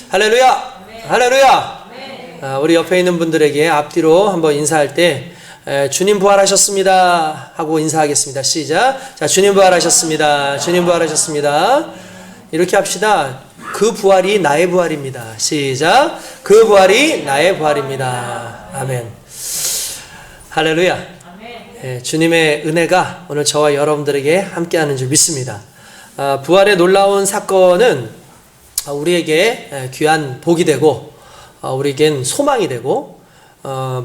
할렐루야! 할렐루야! 우리 옆에 있는 분들에게 앞뒤로 한번 인사할 때 주님 부활하셨습니다 하고 인사하겠습니다. 시작. 자, 주님 부활하셨습니다. 주님 부활하셨습니다. 이렇게 합시다. 그 부활이 나의 부활입니다. 시작. 그 부활이 나의 부활입니다. 아멘. 할렐루야. 주님의 은혜가 오늘 저와 여러분들에게 함께하는 줄 믿습니다. 부활의 놀라운 사건은 우리에게 귀한 복이 되고 우리에겐 소망이 되고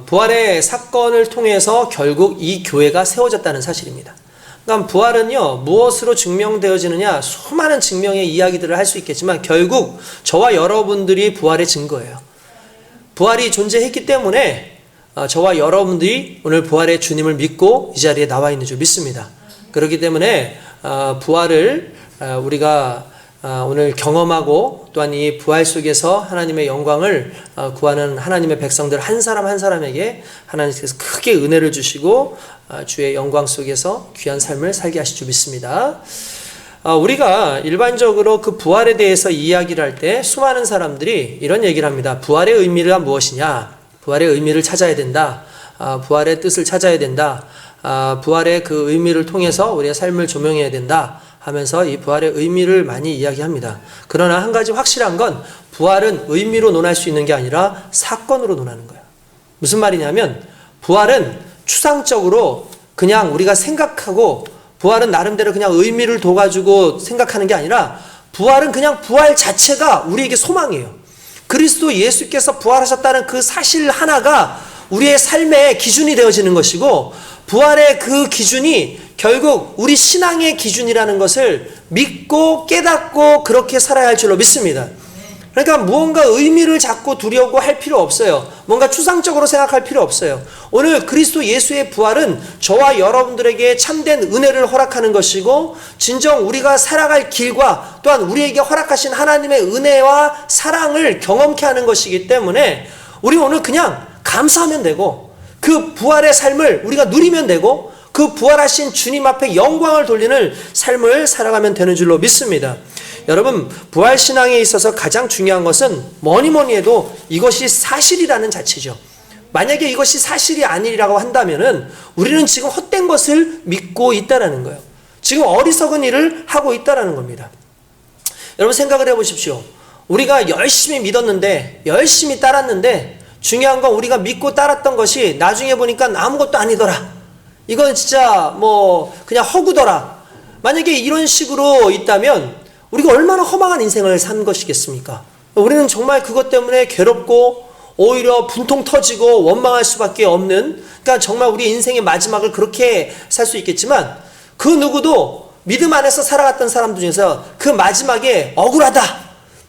부활의 사건을 통해서 결국 이 교회가 세워졌다는 사실입니다. 그러니까 부활은요, 무엇으로 증명되어지느냐, 수많은 증명의 이야기들을 할 수 있겠지만 결국 저와 여러분들이 부활의 증거예요. 부활이 존재했기 때문에 저와 여러분들이 오늘 부활의 주님을 믿고 이 자리에 나와 있는 줄 믿습니다. 그렇기 때문에 부활을 우리가 오늘 경험하고 또한 이 부활 속에서 하나님의 영광을 구하는 하나님의 백성들 한 사람 한 사람에게 하나님께서 크게 은혜를 주시고 주의 영광 속에서 귀한 삶을 살게 하실 줄 믿습니다. 우리가 일반적으로 그 부활에 대해서 이야기를 할 때 수많은 사람들이 이런 얘기를 합니다. 부활의 의미가 무엇이냐? 부활의 의미를 찾아야 된다. 부활의 뜻을 찾아야 된다. 부활의 그 의미를 통해서 우리의 삶을 조명해야 된다 하면서 이 부활의 의미를 많이 이야기합니다. 그러나 한 가지 확실한 건 부활은 의미로 논할 수 있는 게 아니라 사건으로 논하는 거예요. 무슨 말이냐면 부활은 추상적으로 그냥 우리가 생각하고 부활은 나름대로 그냥 의미를 둬가지고 생각하는 게 아니라 부활은 그냥 부활 자체가 우리에게 소망이에요. 그리스도 예수께서 부활하셨다는 그 사실 하나가 우리의 삶의 기준이 되어지는 것이고 부활의 그 기준이 결국 우리 신앙의 기준이라는 것을 믿고 깨닫고 그렇게 살아야 할 줄로 믿습니다. 그러니까 무언가 의미를 잡고 두려고 할 필요 없어요. 뭔가 추상적으로 생각할 필요 없어요. 오늘 그리스도 예수의 부활은 저와 여러분들에게 참된 은혜를 허락하는 것이고 진정 우리가 살아갈 길과 또한 우리에게 허락하신 하나님의 은혜와 사랑을 경험케 하는 것이기 때문에 우리 오늘 그냥 감사하면 되고 그 부활의 삶을 우리가 누리면 되고 그 부활하신 주님 앞에 영광을 돌리는 삶을 살아가면 되는 줄로 믿습니다. 여러분, 부활신앙에 있어서 가장 중요한 것은 뭐니 해도 이것이 사실이라는 자체죠. 만약에 이것이 사실이 아니라고 한다면은 우리는 지금 헛된 것을 믿고 있다라는 거예요. 지금 어리석은 일을 하고 있다라는 겁니다. 여러분 생각을 해보십시오. 우리가 열심히 믿었는데 열심히 따랐는데 중요한 건 우리가 믿고 따랐던 것이 나중에 보니까 아무것도 아니더라. 이건 진짜 그냥 허구더라. 만약에 이런 식으로 있다면 우리가 얼마나 허망한 인생을 산 것이겠습니까? 우리는 정말 그것 때문에 괴롭고 오히려 분통 터지고 원망할 수밖에 없는, 그러니까 정말 우리 인생의 마지막을 그렇게 살 수 있겠지만 그 누구도 믿음 안에서 살아갔던 사람들 중에서 그 마지막에 억울하다,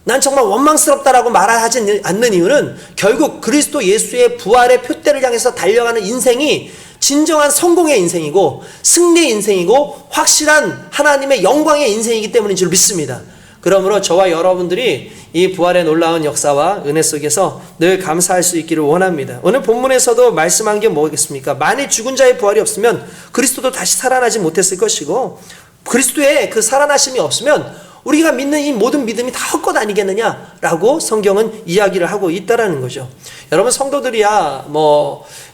난 정말 원망스럽다라고 말하지 않는 이유는 결국 그리스도 예수의 부활의 표대를 향해서 달려가는 인생이 진정한 성공의 인생이고 승리의 인생이고 확실한 하나님의 영광의 인생이기 때문인 줄 믿습니다. 그러므로 저와 여러분들이 이 부활의 놀라운 역사와 은혜 속에서 늘 감사할 수 있기를 원합니다. 오늘 본문에서도 말씀한 게 뭐겠습니까? 만일 죽은 자의 부활이 없으면 그리스도도 다시 살아나지 못했을 것이고 그리스도의 그 살아나심이 없으면 우리가 믿는 이 모든 믿음이 다 헛것 아니겠느냐라고 성경은 이야기를 하고 있다라는 거죠. 여러분 성도들이야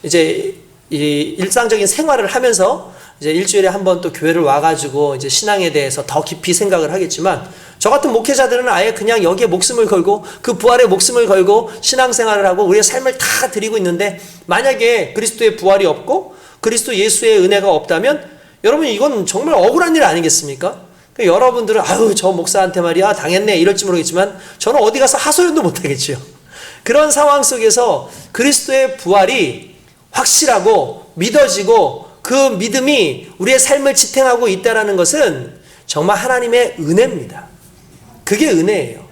이제 이 일상적인 생활을 하면서 이제 일주일에 한 번 또 교회를 와가지고 이제 신앙에 대해서 더 깊이 생각을 하겠지만 저 같은 목회자들은 아예 그냥 여기에 목숨을 걸고 그 부활에 목숨을 걸고 신앙생활을 하고 우리의 삶을 다 드리고 있는데 만약에 그리스도의 부활이 없고 그리스도 예수의 은혜가 없다면 여러분 이건 정말 억울한 일 아니겠습니까? 그러니까 여러분들은 아유 저 목사한테 말이야 당했네 이럴지 모르겠지만 저는 어디 가서 하소연도 못하겠죠. 그런 상황 속에서 그리스도의 부활이 확실하고 믿어지고 그 믿음이 우리의 삶을 지탱하고 있다는 것은 정말 하나님의 은혜입니다. 그게 은혜예요.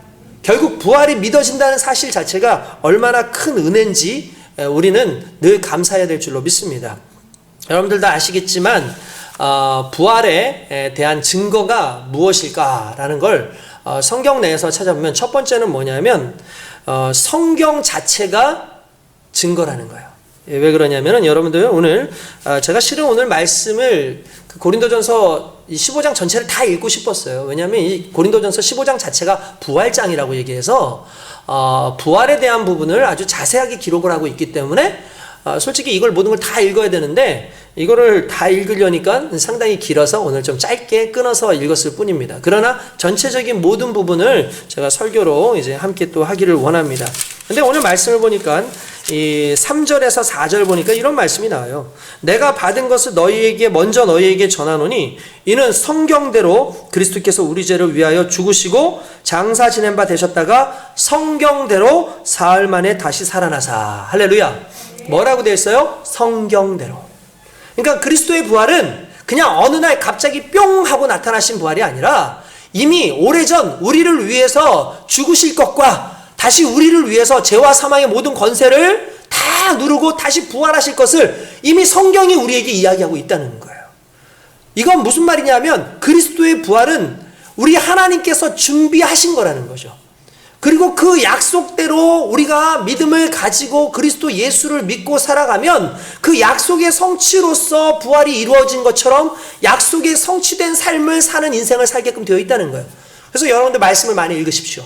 결국 부활이 믿어진다는 사실 자체가 얼마나 큰 은혜인지 우리는 늘 감사해야 될 줄로 믿습니다. 여러분들도 아시겠지만 부활에 대한 증거가 무엇일까라는 걸 성경 내에서 찾아보면 첫 번째는 뭐냐면 성경 자체가 증거라는 거예요. 왜 그러냐면은 여러분들 오늘 제가 실은 오늘 말씀을 고린도전서 15장 전체를 다 읽고 싶었어요. 왜냐하면 이 고린도전서 15장 자체가 부활장이라고 얘기해서 부활에 대한 부분을 아주 자세하게 기록을 하고 있기 때문에 솔직히 이걸 모든 걸 다 읽어야 되는데 이거를 다 읽으려니까 상당히 길어서 오늘 좀 짧게 끊어서 읽었을 뿐입니다. 그러나 전체적인 모든 부분을 제가 설교로 이제 함께 또 하기를 원합니다. 근데 오늘 말씀을 보니까 이 3절에서 4절 보니까 이런 말씀이 나와요. 내가 받은 것을 먼저 너희에게 전하노니 이는 성경대로 그리스도께서 우리 죄를 위하여 죽으시고 장사 지낸 바 되셨다가 성경대로 사흘 만에 다시 살아나사. 할렐루야. 뭐라고 되어 있어요? 성경대로. 그러니까 그리스도의 부활은 그냥 어느 날 갑자기 뿅 하고 나타나신 부활이 아니라 이미 오래전 우리를 위해서 죽으실 것과 다시 우리를 위해서 죄와 사망의 모든 권세를 다 누르고 다시 부활하실 것을 이미 성경이 우리에게 이야기하고 있다는 거예요. 이건 무슨 말이냐면 그리스도의 부활은 우리 하나님께서 준비하신 거라는 거죠. 그리고 그 약속대로 우리가 믿음을 가지고 그리스도 예수를 믿고 살아가면 그 약속의 성취로서 부활이 이루어진 것처럼 약속의 성취된 삶을 사는 인생을 살게끔 되어 있다는 거예요. 그래서 여러분들 말씀을 많이 읽으십시오.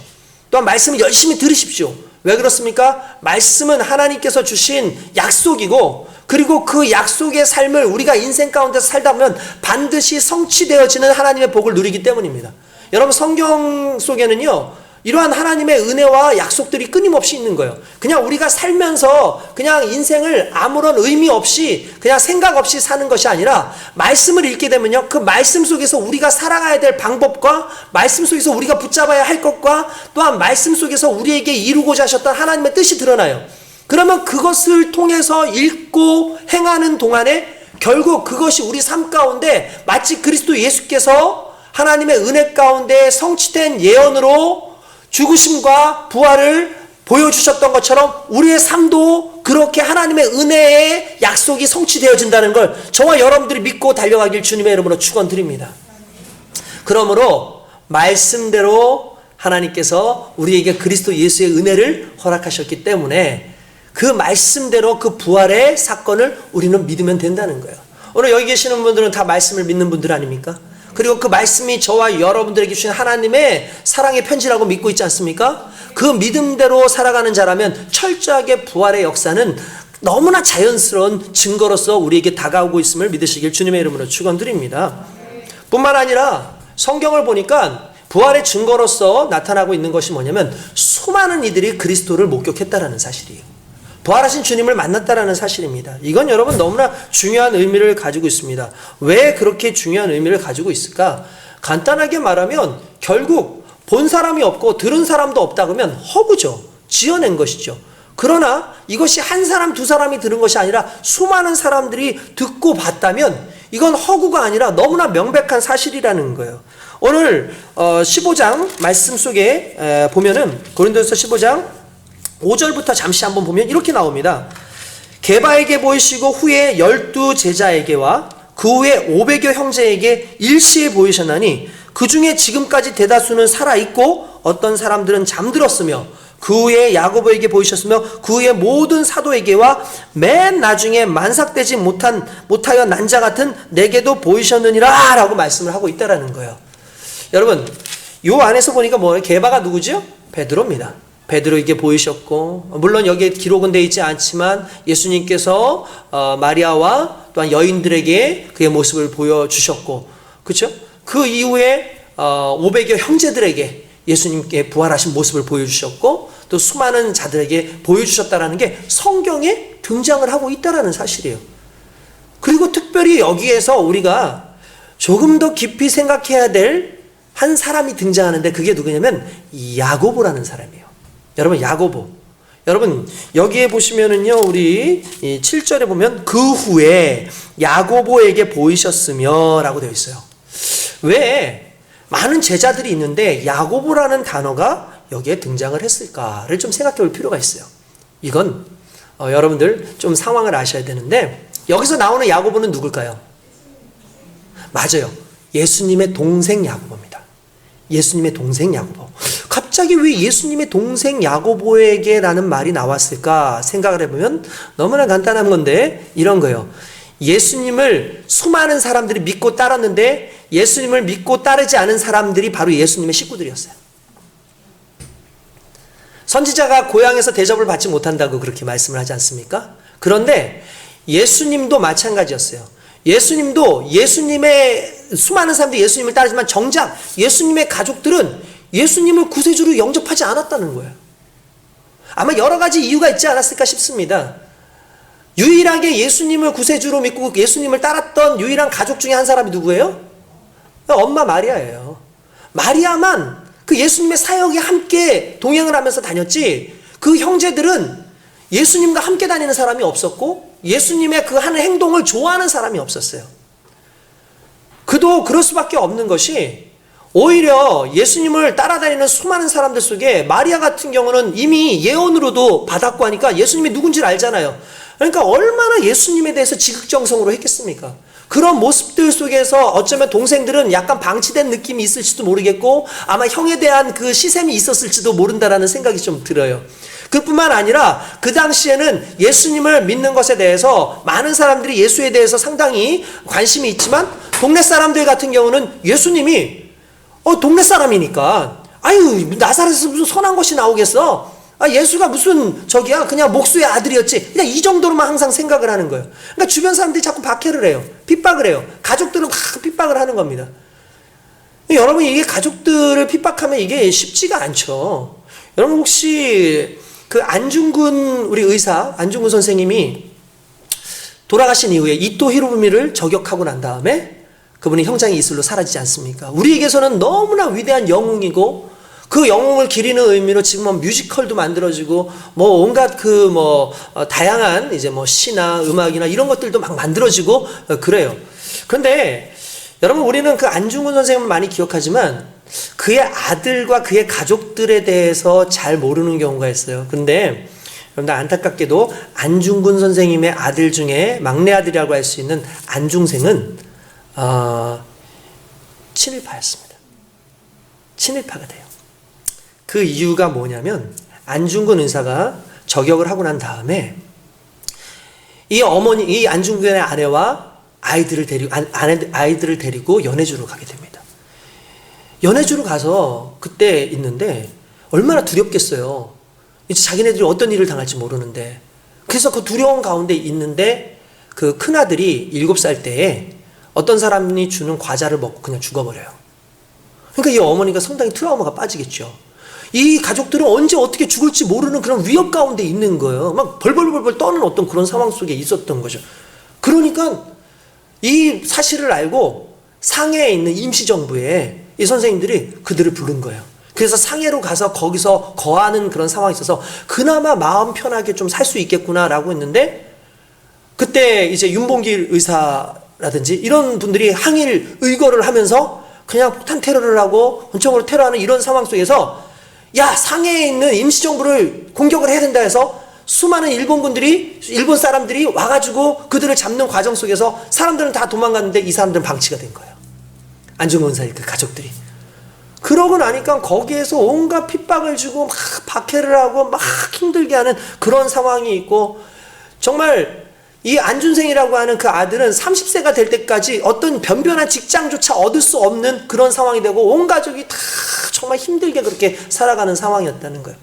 또한 말씀을 열심히 들으십시오. 왜 그렇습니까? 말씀은 하나님께서 주신 약속이고 그리고 그 약속의 삶을 우리가 인생 가운데서 살다 보면 반드시 성취되어지는 하나님의 복을 누리기 때문입니다. 여러분 성경 속에는요 이러한 하나님의 은혜와 약속들이 끊임없이 있는 거예요. 그냥 우리가 살면서 그냥 인생을 아무런 의미 없이 그냥 생각 없이 사는 것이 아니라 말씀을 읽게 되면요. 그 말씀 속에서 우리가 살아가야 될 방법과 말씀 속에서 우리가 붙잡아야 할 것과 또한 말씀 속에서 우리에게 이루고자 하셨던 하나님의 뜻이 드러나요. 그러면 그것을 통해서 읽고 행하는 동안에 결국 그것이 우리 삶 가운데 마치 그리스도 예수께서 하나님의 은혜 가운데 성취된 예언으로 죽으심과 부활을 보여주셨던 것처럼 우리의 삶도 그렇게 하나님의 은혜의 약속이 성취되어진다는 걸 저와 여러분들이 믿고 달려가길 주님의 이름으로 축원드립니다. 그러므로 말씀대로 하나님께서 우리에게 그리스도 예수의 은혜를 허락하셨기 때문에 그 말씀대로 그 부활의 사건을 우리는 믿으면 된다는 거예요. 오늘 여기 계시는 분들은 다 말씀을 믿는 분들 아닙니까? 그리고 그 말씀이 저와 여러분들에게 주신 하나님의 사랑의 편지라고 믿고 있지 않습니까? 그 믿음대로 살아가는 자라면 철저하게 부활의 역사는 너무나 자연스러운 증거로서 우리에게 다가오고 있음을 믿으시길 주님의 이름으로 축원드립니다. 뿐만 아니라 성경을 보니까 부활의 증거로서 나타나고 있는 것이 뭐냐면 수많은 이들이 그리스도를 목격했다라는 사실이에요. 부활하신 주님을 만났다라는 사실입니다. 이건 여러분 너무나 중요한 의미를 가지고 있습니다. 왜 그렇게 중요한 의미를 가지고 있을까? 간단하게 말하면 결국 본 사람이 없고 들은 사람도 없다 그러면 허구죠. 지어낸 것이죠. 그러나 이것이 한 사람 두 사람이 들은 것이 아니라 수많은 사람들이 듣고 봤다면 이건 허구가 아니라 너무나 명백한 사실이라는 거예요. 오늘 15장 말씀 속에 보면은 고린도전서 15장 5절부터 잠시 한번 보면 이렇게 나옵니다. 게바에게 보이시고 후에 12 제자에게와 그 후에 500여 형제에게 일시에 보이셨나니 그 중에 지금까지 대다수는 살아있고 어떤 사람들은 잠들었으며 그 후에 야고보에게 보이셨으며 그 후에 모든 사도에게와 맨 나중에 만삭되지 못하여 난 자 같은 내게도 보이셨느니라 라고 말씀을 하고 있다라는 거예요. 여러분 요 안에서 보니까 뭐예요? 게바가 누구죠? 베드로입니다. 베드로에게 보이셨고 물론 여기에 기록은 되어 있지 않지만 예수님께서 마리아와 또한 여인들에게 그의 모습을 보여주셨고 그렇죠? 그 이후에 500여 형제들에게 예수님께 부활하신 모습을 보여주셨고 또 수많은 자들에게 보여주셨다라는 게 성경에 등장을 하고 있다라는 사실이에요. 그리고 특별히 여기에서 우리가 조금 더 깊이 생각해야 될 한 사람이 등장하는데 그게 누구냐면 야고보라는 사람이에요. 여러분 야고보. 여러분 여기에 보시면은요 우리 7절에 보면 그 후에 야고보에게 보이셨으며 라고 되어 있어요. 왜 많은 제자들이 있는데 야고보라는 단어가 여기에 등장을 했을까를 좀 생각해 볼 필요가 있어요. 이건 여러분들 좀 상황을 아셔야 되는데 여기서 나오는 야고보는 누굴까요? 맞아요. 예수님의 동생 야고보입니다. 예수님의 동생 야고보. 갑자기 왜 예수님의 동생 야고보에게라는 말이 나왔을까 생각을 해보면 너무나 간단한 건데 이런 거예요. 예수님을 수많은 사람들이 믿고 따랐는데 예수님을 믿고 따르지 않은 사람들이 바로 예수님의 식구들이었어요. 선지자가 고향에서 대접을 받지 못한다고 그렇게 말씀을 하지 않습니까? 그런데 예수님도 마찬가지였어요. 예수님도 예수님의 수많은 사람들이 예수님을 따르지만 정작 예수님의 가족들은 예수님을 구세주로 영접하지 않았다는 거예요. 아마 여러 가지 이유가 있지 않았을까 싶습니다. 유일하게 예수님을 구세주로 믿고 예수님을 따랐던 유일한 가족 중에 한 사람이 누구예요? 엄마 마리아예요. 마리아만 그 예수님의 사역에 함께 동행을 하면서 다녔지 그 형제들은 예수님과 함께 다니는 사람이 없었고 예수님의 그 하는 행동을 좋아하는 사람이 없었어요. 그도 그럴 수밖에 없는 것이 오히려 예수님을 따라다니는 수많은 사람들 속에 마리아 같은 경우는 이미 예언으로도 받았고 하니까 예수님이 누군지를 알잖아요. 그러니까 얼마나 예수님에 대해서 지극정성으로 했겠습니까? 그런 모습들 속에서 어쩌면 동생들은 약간 방치된 느낌이 있을지도 모르겠고 아마 형에 대한 그 시샘이 있었을지도 모른다라는 생각이 좀 들어요. 그뿐만 아니라 그 당시에는 예수님을 믿는 것에 대해서 많은 사람들이 예수에 대해서 상당히 관심이 있지만 동네 사람들 같은 경우는 예수님이 동네 사람이니까 아유 나사렛에서 무슨 선한 것이 나오겠어? 예수가 무슨 그냥 목수의 아들이었지. 그냥 이 정도로만 항상 생각을 하는 거예요. 그러니까 주변 사람들이 자꾸 박해를 해요. 핍박을 해요. 가족들은 막 핍박을 하는 겁니다. 여러분 이게 가족들을 핍박하면 이게 쉽지가 않죠. 여러분 혹시 그 안중근 우리 의사 안중근 선생님이 돌아가신 이후에 이토 히로부미를 저격하고 난 다음에 그분이 형장의 이슬로 사라지지 않습니까? 우리에게서는 너무나 위대한 영웅이고 그 영웅을 기리는 의미로 지금 뮤지컬도 만들어지고 온갖 다양한 이제 시나 음악이나 이런 것들도 막 만들어지고 그래요. 그런데 여러분 우리는 그 안중근 선생님을 많이 기억하지만 그의 아들과 그의 가족들에 대해서 잘 모르는 경우가 있어요. 그런데 여러분들 안타깝게도 안중근 선생님의 아들 중에 막내 아들이라고 할 수 있는 안중생은 친일파였습니다. 친일파가 돼요. 그 이유가 뭐냐면 안중근 의사가 저격을 하고 난 다음에 이 안중근의 아내와 아이들을 데리고 연해주로 가게 됩니다. 연해주로 가서 그때 있는데 얼마나 두렵겠어요. 이제 자기네들이 어떤 일을 당할지 모르는데 그래서 그 두려운 가운데 있는데 그 큰아들이 7살 때에 어떤 사람이 주는 과자를 먹고 그냥 죽어버려요. 그러니까 이 어머니가 상당히 트라우마가 빠지겠죠. 이 가족들은 언제 어떻게 죽을지 모르는 그런 위협 가운데 있는 거예요. 막 벌벌벌벌 떠는 어떤 그런 상황 속에 있었던 거죠. 그러니까 이 사실을 알고 상해에 있는 임시정부에 이 선생님들이 그들을 부른 거예요. 그래서 상해로 가서 거기서 거하는 그런 상황이 있어서 그나마 마음 편하게 좀 살 수 있겠구나라고 했는데 그때 이제 윤봉길 의사라든지 이런 분들이 항일 의거를 하면서 그냥 폭탄 테러를 하고 원청으로 테러하는 이런 상황 속에서 상해에 있는 임시정부를 공격을 해야 된다 해서 수많은 일본 사람들이 와가지고 그들을 잡는 과정 속에서 사람들은 다 도망갔는데 이 사람들은 방치가 된 거예요. 안중근 의사의 그 가족들이. 그러고 나니까 거기에서 온갖 핍박을 주고 막 박해를 하고 막 힘들게 하는 그런 상황이 있고 정말 이 안준생이라고 하는 그 아들은 30세가 될 때까지 어떤 변변한 직장조차 얻을 수 없는 그런 상황이 되고 온 가족이 다 정말 힘들게 그렇게 살아가는 상황이었다는 거예요.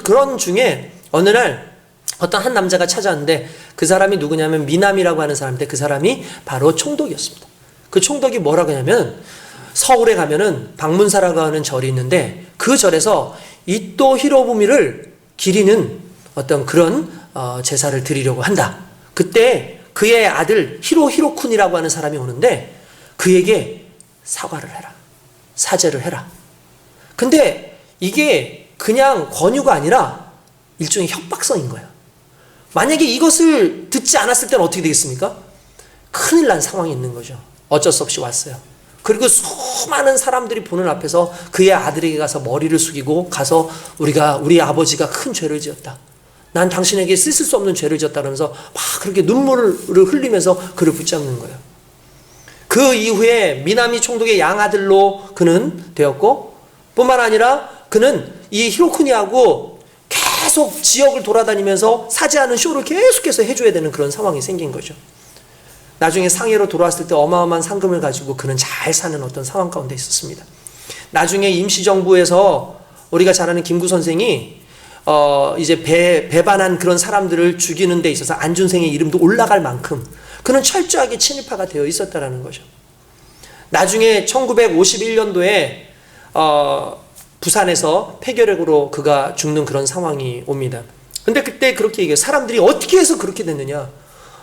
그런 중에 어느 날 어떤 한 남자가 찾아왔는데 그 사람이 누구냐면 미남이라고 하는 사람인데 그 사람이 바로 총독이었습니다. 그 총독이 뭐라고 하냐면 서울에 가면은 방문사라고 하는 절이 있는데 그 절에서 이토 히로부미를 기리는 어떤 그런 제사를 드리려고 한다. 그때 그의 아들 히로쿤이라고 하는 사람이 오는데 그에게 사과를 해라. 사죄를 해라. 근데 이게 그냥 권유가 아니라 일종의 협박성인 거예요. 만약에 이것을 듣지 않았을 때는 어떻게 되겠습니까? 큰일 난 상황이 있는 거죠. 어쩔 수 없이 왔어요. 그리고 수많은 사람들이 보는 앞에서 그의 아들에게 가서 머리를 숙이고 가서 우리 아버지가 큰 죄를 지었다. 난 당신에게 씻을 수 없는 죄를 지었다 그러면서 막 그렇게 눈물을 흘리면서 그를 붙잡는 거예요. 그 이후에 미나미 총독의 양아들로 그는 되었고 뿐만 아니라 그는 이 히로쿠니하고 계속 지역을 돌아다니면서 사지 않은 쇼를 계속해서 해줘야 되는 그런 상황이 생긴 거죠. 나중에 상해로 돌아왔을 때 어마어마한 상금을 가지고 그는 잘 사는 어떤 상황 가운데 있었습니다. 나중에 임시정부에서 우리가 잘 아는 김구 선생이 이제 배반한 그런 사람들을 죽이는 데 있어서 안준생의 이름도 올라갈 만큼 그는 철저하게 친일파가 되어 있었다라는 거죠. 나중에 1951년도에 부산에서 폐결핵으로 그가 죽는 그런 상황이 옵니다. 근데 그때 그렇게 얘기해요. 사람들이 어떻게 해서 그렇게 됐느냐?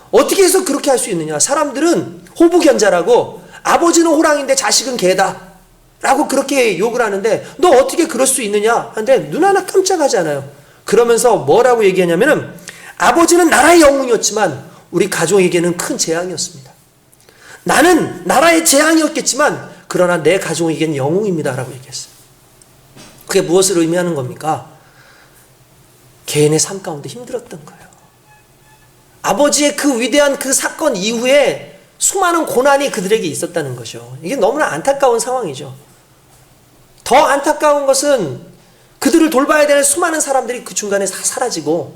어떻게 해서 그렇게 할 수 있느냐? 사람들은 호부견자라고 아버지는 호랑인데 자식은 개다 라고 그렇게 욕을 하는데 너 어떻게 그럴 수 있느냐? 하는데 눈 하나 깜짝하지 않아요. 그러면서 뭐라고 얘기하냐면은 아버지는 나라의 영웅이었지만 우리 가족에게는 큰 재앙이었습니다. 나는 나라의 재앙이었겠지만 그러나 내 가족에게는 영웅입니다 라고 얘기했어요. 그게 무엇을 의미하는 겁니까? 개인의 삶 가운데 힘들었던 거예요. 아버지의 그 위대한 그 사건 이후에 수많은 고난이 그들에게 있었다는 거죠. 이게 너무나 안타까운 상황이죠. 더 안타까운 것은 그들을 돌봐야 되는 수많은 사람들이 그 중간에 다 사라지고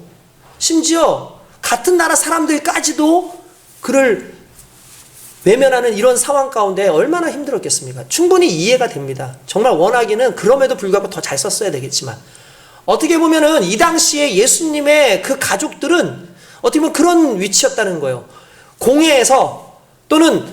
심지어 같은 나라 사람들까지도 그를 외면하는 이런 상황 가운데 얼마나 힘들었겠습니까? 충분히 이해가 됩니다. 정말 원하기는 그럼에도 불구하고 더 잘 썼어야 되겠지만 어떻게 보면은 이 당시에 예수님의 그 가족들은 어떻게 보면 그런 위치였다는 거예요. 공회에서 또는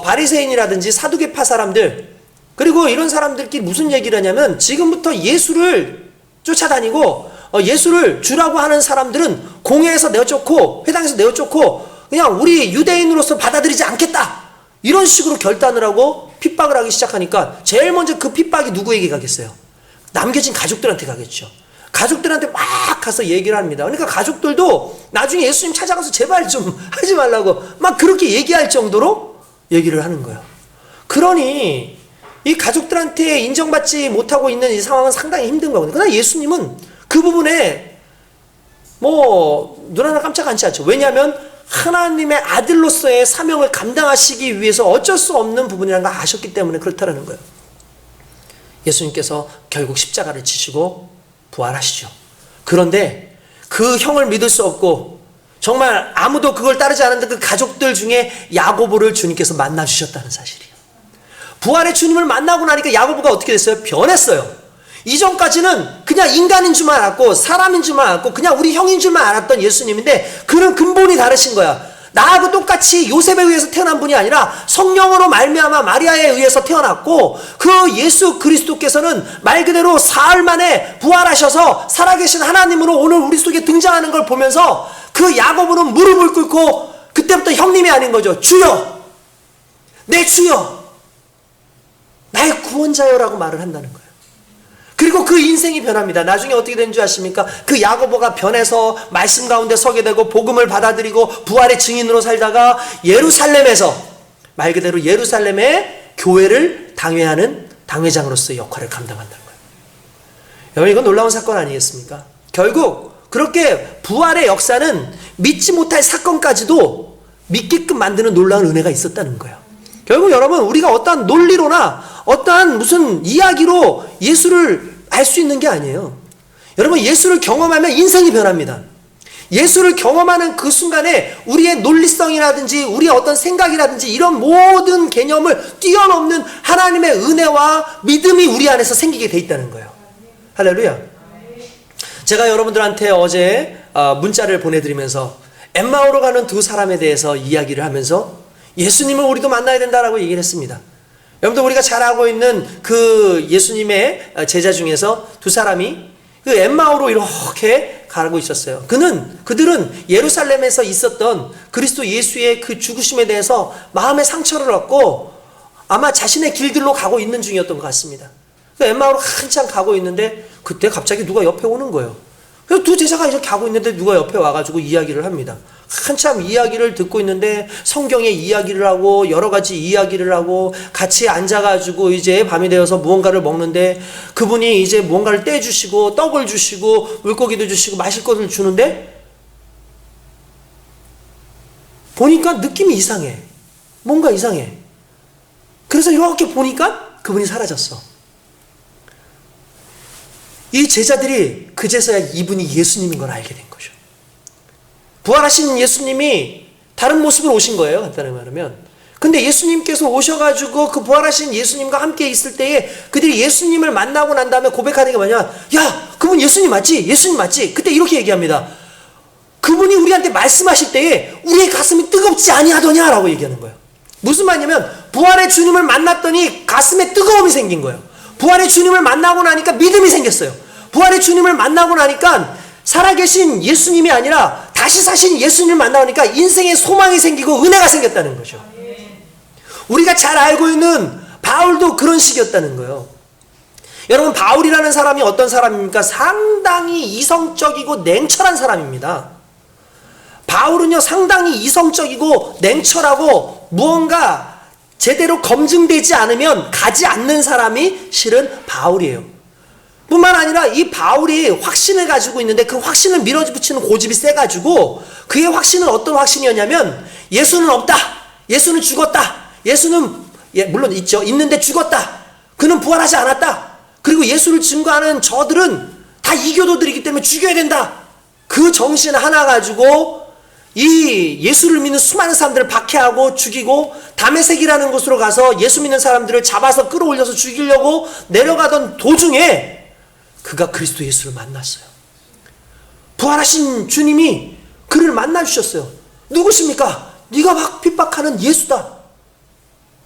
바리새인이라든지 사두개파 사람들 그리고 이런 사람들끼리 무슨 얘기를 하냐면 지금부터 예수를 쫓아다니고 예수를 주라고 하는 사람들은 공회에서 내어쫓고 회당에서 내어쫓고 그냥 우리 유대인으로서 받아들이지 않겠다 이런 식으로 결단을 하고 핍박을 하기 시작하니까 제일 먼저 그 핍박이 누구에게 가겠어요? 남겨진 가족들한테 가겠죠. 가족들한테 막 가서 얘기를 합니다. 그러니까 가족들도 나중에 예수님 찾아가서 제발 좀 하지 말라고 막 그렇게 얘기할 정도로 얘기를 하는 거예요. 그러니 이 가족들한테 인정받지 못하고 있는 이 상황은 상당히 힘든 거거든요. 그러나 예수님은 그 부분에 눈 하나 깜짝 앉지 않죠. 왜냐하면 하나님의 아들로서의 사명을 감당하시기 위해서 어쩔 수 없는 부분이라는 걸 아셨기 때문에 그렇다는 거예요. 예수님께서 결국 십자가를 지시고 부활하시죠. 그런데 그 형을 믿을 수 없고 정말 아무도 그걸 따르지 않았던 그 가족들 중에 야고보를 주님께서 만나주셨다는 사실이에요. 부활의 주님을 만나고 나니까 야고보가 어떻게 됐어요? 변했어요. 이전까지는 그냥 인간인 줄만 알았고 사람인 줄만 알았고 그냥 우리 형인 줄만 알았던 예수님인데 그는 근본이 다르신 거야. 나하고 똑같이 요셉에 의해서 태어난 분이 아니라 성령으로 말미암아 마리아에 의해서 태어났고 그 예수 그리스도께서는 말 그대로 사흘 만에 부활하셔서 살아계신 하나님으로 오늘 우리 속에 등장하는 걸 보면서 그 야고보는 무릎을 꿇고 그때부터 형님이 아닌 거죠. 주여, 내 주여, 나의 구원자여라고 말을 한다는 거예요. 그리고 그 인생이 변합니다. 나중에 어떻게 된 줄 아십니까? 그 야고보가 변해서 말씀 가운데 서게 되고 복음을 받아들이고 부활의 증인으로 살다가 예루살렘에서 말 그대로 예루살렘의 교회를 당회하는 당회장으로서의 역할을 감당한다는 거예요. 여러분 이건 놀라운 사건 아니겠습니까? 결국 그렇게 부활의 역사는 믿지 못할 사건까지도 믿게끔 만드는 놀라운 은혜가 있었다는 거예요. 결국 여러분 우리가 어떠한 논리로나 어떠한 무슨 이야기로 예수를 알 수 있는 게 아니에요. 여러분 예수를 경험하면 인생이 변합니다. 예수를 경험하는 그 순간에 우리의 논리성이라든지 우리의 어떤 생각이라든지 이런 모든 개념을 뛰어넘는 하나님의 은혜와 믿음이 우리 안에서 생기게 돼 있다는 거예요. 할렐루야. 제가 여러분들한테 어제 문자를 보내드리면서 엠마오로 가는 두 사람에 대해서 이야기를 하면서 예수님을 우리도 만나야 된다라고 얘기를 했습니다. 여러분들 우리가 잘 알고 있는 그 예수님의 제자 중에서 두 사람이 그 엠마오로 이렇게 가고 있었어요. 그들은 예루살렘에서 있었던 그리스도 예수의 그 죽으심에 대해서 마음의 상처를 얻고 아마 자신의 길들로 가고 있는 중이었던 것 같습니다. 엠마오로 한참 가고 있는데 그때 갑자기 누가 옆에 오는 거예요. 그래서 두 제자가 이렇게 가고 있는데 누가 옆에 와가지고 이야기를 합니다. 한참 이야기를 듣고 있는데 성경의 이야기를 하고 여러 가지 이야기를 하고 같이 앉아가지고 이제 밤이 되어서 무언가를 먹는데 그분이 이제 무언가를 떼주시고 떡을 주시고 물고기도 주시고 마실 것을 주는데 보니까 느낌이 이상해. 뭔가 이상해. 그래서 이렇게 보니까 그분이 사라졌어. 이 제자들이 그제서야 이분이 예수님인 걸 알게 된 거죠. 부활하신 예수님이 다른 모습으로 오신 거예요, 간단히 말하면. 근데 예수님께서 오셔가지고 그 부활하신 예수님과 함께 있을 때에 그들이 예수님을 만나고 난 다음에 고백하는 게 뭐냐, 야, 그분 예수님 맞지? 예수님 맞지? 그때 이렇게 얘기합니다. 그분이 우리한테 말씀하실 때에 우리의 가슴이 뜨겁지 아니하더냐 라고 얘기하는 거예요. 무슨 말이냐면 부활의 주님을 만났더니 가슴에 뜨거움이 생긴 거예요. 부활의 주님을 만나고 나니까 믿음이 생겼어요. 부활의 주님을 만나고 나니까 살아계신 예수님이 아니라 다시 사신 예수님을 만나니까 인생에 소망이 생기고 은혜가 생겼다는 거죠. 우리가 잘 알고 있는 바울도 그런 식이었다는 거예요. 여러분, 바울이라는 사람이 어떤 사람입니까? 상당히 이성적이고 냉철한 사람입니다. 바울은요, 상당히 이성적이고 냉철하고 무언가 제대로 검증되지 않으면 가지 않는 사람이 실은 바울이에요. 뿐만 아니라 이 바울이 확신을 가지고 있는데 그 확신을 밀어붙이는 고집이 세가지고 그의 확신은 어떤 확신이었냐면 예수는 없다. 예수는 죽었다. 예수는 물론 있죠. 있는데 죽었다. 그는 부활하지 않았다. 그리고 예수를 증거하는 저들은 다 이교도들이기 때문에 죽여야 된다. 그 정신 하나 가지고 이 예수를 믿는 수많은 사람들을 박해하고 죽이고 다메섹이라는 곳으로 가서 예수 믿는 사람들을 잡아서 끌어올려서 죽이려고 내려가던 도중에 그가 그리스도 예수를 만났어요. 부활하신 주님이 그를 만나주셨어요. 누구십니까? 네가 막 핍박하는 예수다.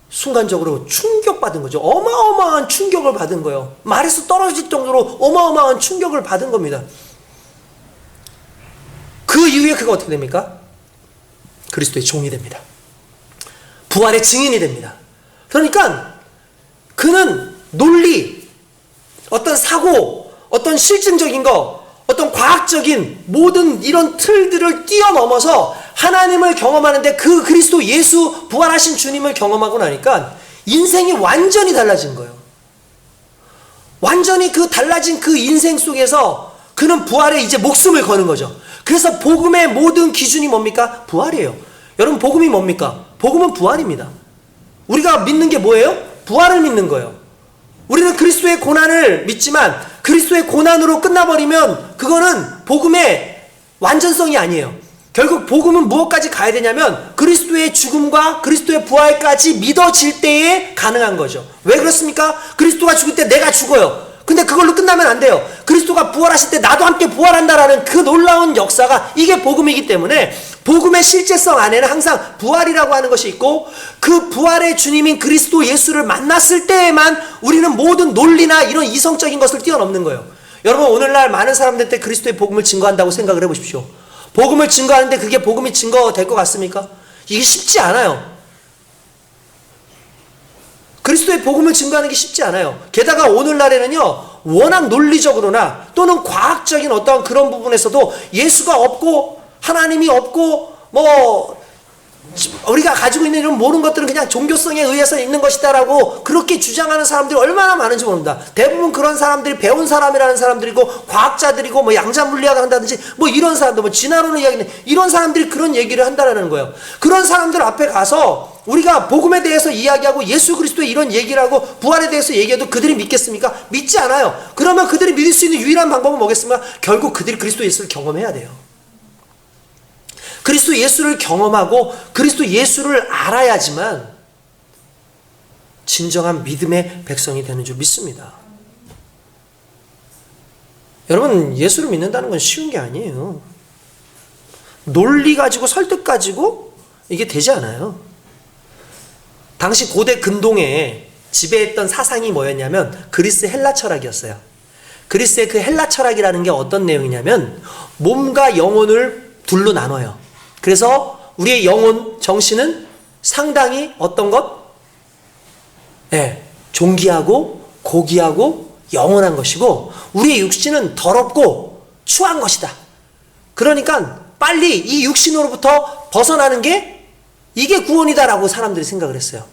순간적으로 충격받은 거죠. 어마어마한 충격을 받은 거예요. 말에서 떨어질 정도로 어마어마한 충격을 받은 겁니다. 그 이후에 그가 어떻게 됩니까? 그리스도의 종이 됩니다. 부활의 증인이 됩니다. 그러니까 그는 논리, 어떤 사고, 어떤 실증적인 거, 어떤 과학적인 모든 이런 틀들을 뛰어넘어서 하나님을 경험하는데 그 그리스도 예수 부활하신 주님을 경험하고 나니까 인생이 완전히 달라진 거예요. 완전히 그 달라진 그 인생 속에서 그는 부활에 이제 목숨을 거는 거죠. 그래서 복음의 모든 기준이 뭡니까? 부활이에요. 여러분, 복음이 뭡니까? 복음은 부활입니다. 우리가 믿는 게 뭐예요? 부활을 믿는 거예요. 우리는 그리스도의 고난을 믿지만 그리스도의 고난으로 끝나버리면 그거는 복음의 완전성이 아니에요. 결국 복음은 무엇까지 가야 되냐면 그리스도의 죽음과 그리스도의 부활까지 믿어질 때에 가능한 거죠. 왜 그렇습니까? 그리스도가 죽을 때 내가 죽어요. 근데 그걸로 끝나면 안 돼요. 그리스도가 부활하실 때 나도 함께 부활한다라는 그 놀라운 역사가 이게 복음이기 때문에 복음의 실제성 안에는 항상 부활이라고 하는 것이 있고 그 부활의 주님인 그리스도 예수를 만났을 때에만 우리는 모든 논리나 이런 이성적인 것을 뛰어넘는 거예요. 여러분, 오늘날 많은 사람들한테 그리스도의 복음을 증거한다고 생각을 해보십시오. 복음을 증거하는데 그게 복음이 증거될 것 같습니까? 이게 쉽지 않아요. 그리스도의 복음을 증거하는 게 쉽지 않아요. 게다가 오늘날에는요, 워낙 논리적으로나 또는 과학적인 어떤 그런 부분에서도 예수가 없고 하나님이 없고 우리가 가지고 있는 이런 모든 것들은 그냥 종교성에 의해서 있는 것이다라고 그렇게 주장하는 사람들이 얼마나 많은지 모릅니다. 대부분 그런 사람들이 배운 사람이라는 사람들이고 과학자들이고 양자물리학을 한다든지 이런 사람들 진화론을 이야기하는 이런 사람들이 그런 얘기를 한다라는 거예요. 그런 사람들 앞에 가서 우리가 복음에 대해서 이야기하고 예수 그리스도의 이런 얘기를 하고 부활에 대해서 얘기해도 그들이 믿겠습니까? 믿지 않아요. 그러면 그들이 믿을 수 있는 유일한 방법은 뭐겠습니까? 결국 그들이 그리스도 예수를 경험해야 돼요. 그리스도 예수를 경험하고 그리스도 예수를 알아야지만 진정한 믿음의 백성이 되는 줄 믿습니다. 여러분, 예수를 믿는다는 건 쉬운 게 아니에요. 논리 가지고 설득 가지고 이게 되지 않아요. 당시 고대 근동에 지배했던 사상이 뭐였냐면 그리스 헬라 철학이었어요. 그리스의 그 헬라 철학이라는 게 어떤 내용이냐면 몸과 영혼을 둘로 나눠요. 그래서 우리의 영혼, 정신은 상당히 어떤 것? 존귀하고 고귀하고 영원한 것이고 우리의 육신은 더럽고 추한 것이다. 그러니까 빨리 이 육신으로부터 벗어나는 게 이게 구원이다라고 사람들이 생각을 했어요.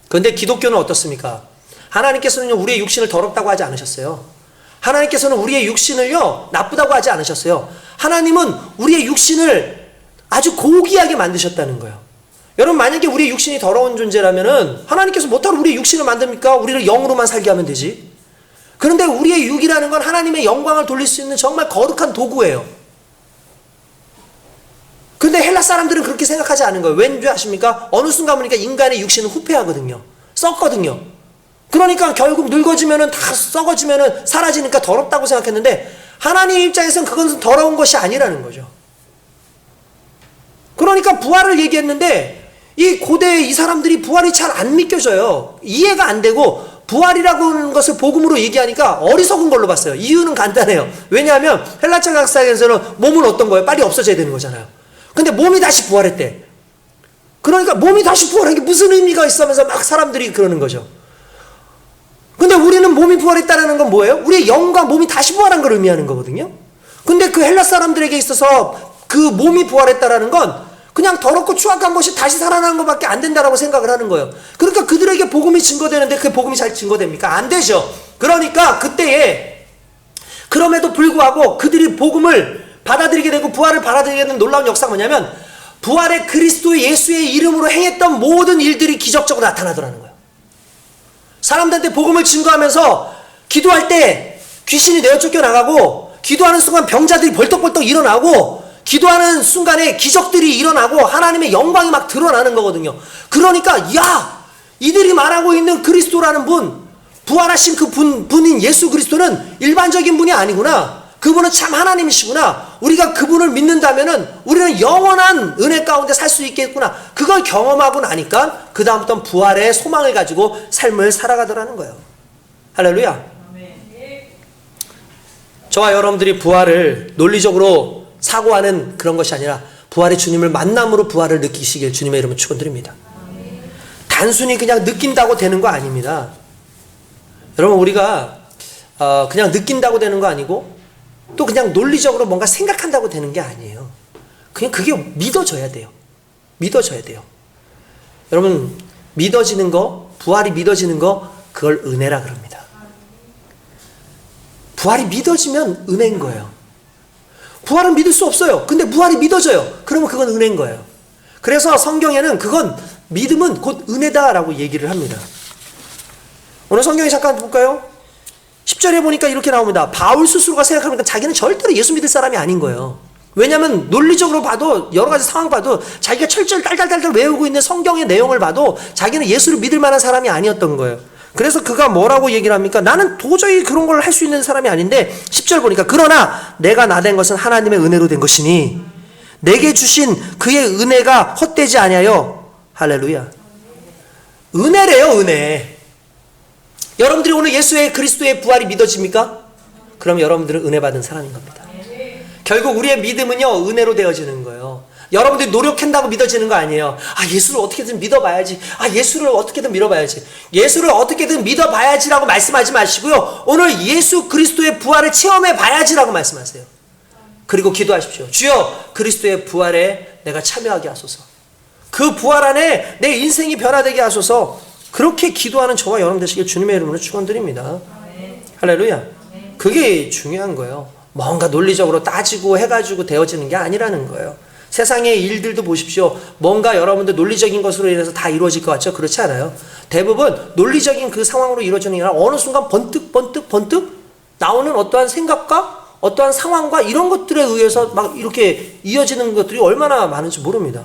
그런데 기독교는 어떻습니까? 하나님께서는 우리의 육신을 더럽다고 하지 않으셨어요. 하나님께서는 우리의 육신을요 나쁘다고 하지 않으셨어요. 하나님은 우리의 육신을 아주 고귀하게 만드셨다는 거예요. 여러분, 만약에 우리의 육신이 더러운 존재라면은 하나님께서 못하러 우리의 육신을 만듭니까? 우리를 영으로만 살게 하면 되지. 그런데 우리의 육이라는 건 하나님의 영광을 돌릴 수 있는 정말 거룩한 도구예요. 근데 헬라 사람들은 그렇게 생각하지 않은 거예요. 왠지 아십니까? 어느 순간 보니까 인간의 육신은 후패하거든요. 썩거든요. 그러니까 결국 늙어지면은 다 썩어지면은 사라지니까 더럽다고 생각했는데 하나님 입장에서는 그건 더러운 것이 아니라는 거죠. 그러니까 부활을 얘기했는데 이 고대에 이 사람들이 부활이 잘 안 믿겨져요. 이해가 안 되고 부활이라고 하는 것을 복음으로 얘기하니까 어리석은 걸로 봤어요. 이유는 간단해요. 왜냐하면 헬라 철학사에서는 몸은 어떤 거예요? 빨리 없어져야 되는 거잖아요. 근데 몸이 다시 부활했대. 그러니까 몸이 다시 부활한 게 무슨 의미가 있으면서 막 사람들이 그러는 거죠. 근데 우리는 몸이 부활했다는 건 뭐예요? 우리의 영과 몸이 다시 부활한 걸 의미하는 거거든요. 근데 그 헬라 사람들에게 있어서 그 몸이 부활했다는 건 그냥 더럽고 추악한 것이 다시 살아나는 것밖에 안 된다라고 생각을 하는 거예요. 그러니까 그들에게 복음이 증거되는데 그 복음이 잘 증거됩니까? 안 되죠. 그러니까 그때에 그럼에도 불구하고 그들이 복음을 받아들이게 되고 부활을 받아들이게 되는 놀라운 역사가 뭐냐면 부활의 그리스도 예수의 이름으로 행했던 모든 일들이 기적적으로 나타나더라는 거예요. 사람들한테 복음을 증거하면서 기도할 때 귀신이 내어 쫓겨나가고 기도하는 순간 병자들이 벌떡벌떡 일어나고 기도하는 순간에 기적들이 일어나고 하나님의 영광이 막 드러나는 거거든요. 그러니까 야 이들이 말하고 있는 그리스도라는 분 부활하신 그 분인 예수 그리스도는 일반적인 분이 아니구나. 그분은 참 하나님이시구나. 우리가 그분을 믿는다면은 우리는 영원한 은혜 가운데 살 수 있겠구나. 그걸 경험하고 나니까 그 다음부터는 부활의 소망을 가지고 삶을 살아가더라는 거예요. 할렐루야. 저와 여러분들이 부활을 논리적으로 사고하는 그런 것이 아니라 부활의 주님을 만남으로 부활을 느끼시길 주님의 이름으로 축원드립니다. 단순히 그냥 느낀다고 되는 거 아닙니다. 여러분 우리가 그냥 느낀다고 되는 거 아니고 또 그냥 논리적으로 뭔가 생각한다고 되는 게 아니에요. 그냥 그게 믿어져야 돼요. 믿어져야 돼요. 여러분 믿어지는 거, 부활이 믿어지는 거 그걸 은혜라 그럽니다. 부활이 믿어지면 은혜인 거예요. 부활은 믿을 수 없어요. 근데 부활이 믿어져요. 그러면 그건 은혜인 거예요. 그래서 성경에는 그건 믿음은 곧 은혜다라고 얘기를 합니다. 오늘 성경에 잠깐 볼까요? 10절에 보니까 이렇게 나옵니다. 바울 스스로가 생각하니까 자기는 절대로 예수 믿을 사람이 아닌 거예요. 왜냐하면 논리적으로 봐도 여러 가지 상황 봐도 자기가 철저히 딸딸딸 외우고 있는 성경의 내용을 봐도 자기는 예수를 믿을 만한 사람이 아니었던 거예요. 그래서 그가 뭐라고 얘기를 합니까? 나는 도저히 그런 걸 할 수 있는 사람이 아닌데 10절 보니까 그러나 내가 나 된 것은 하나님의 은혜로 된 것이니 내게 주신 그의 은혜가 헛되지 아니하여 할렐루야. 은혜래요. 은혜. 여러분들이 오늘 예수의 그리스도의 부활이 믿어집니까? 그럼 여러분들은 은혜 받은 사람인 겁니다. 결국 우리의 믿음은요 은혜로 되어지는 거예요. 여러분들이 노력한다고 믿어지는 거 아니에요. 아 예수를 어떻게든 믿어봐야지. 아 예수를 어떻게든 믿어봐야지. 예수를 어떻게든 믿어봐야지라고 말씀하지 마시고요. 오늘 예수 그리스도의 부활을 체험해봐야지라고 말씀하세요. 그리고 기도하십시오. 주여 그리스도의 부활에 내가 참여하게 하소서. 그 부활 안에 내 인생이 변화되게 하소서. 그렇게 기도하는 저와 여러분 되시길 주님의 이름으로 축원드립니다. 할렐루야. 그게 중요한 거예요. 뭔가 논리적으로 따지고 해가지고 되어지는 게 아니라는 거예요. 세상의 일들도 보십시오. 뭔가 여러분들 논리적인 것으로 인해서 다 이루어질 것 같죠? 그렇지 않아요. 대부분 논리적인 그 상황으로 이루어지는 게 아니라 어느 순간 번뜩 나오는 어떠한 생각과 어떠한 상황과 이런 것들에 의해서 막 이렇게 이어지는 것들이 얼마나 많은지 모릅니다.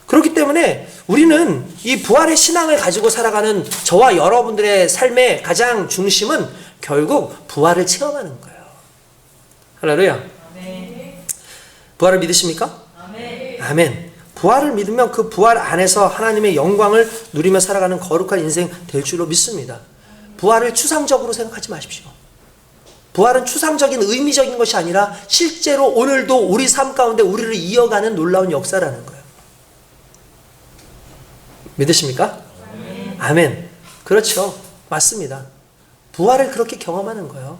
그렇기 때문에 우리는 이 부활의 신앙을 가지고 살아가는 저와 여러분들의 삶의 가장 중심은 결국 부활을 체험하는 거예요. 할렐루야. 부활을 믿으십니까? 아멘. 부활을 믿으면 그 부활 안에서 하나님의 영광을 누리며 살아가는 거룩한 인생 될 줄로 믿습니다. 부활을 추상적으로 생각하지 마십시오. 부활은 추상적인 의미적인 것이 아니라 실제로 오늘도 우리 삶 가운데 우리를 이어가는 놀라운 역사라는 거예요. 믿으십니까? 아멘. 그렇죠. 맞습니다. 부활을 그렇게 경험하는 거예요.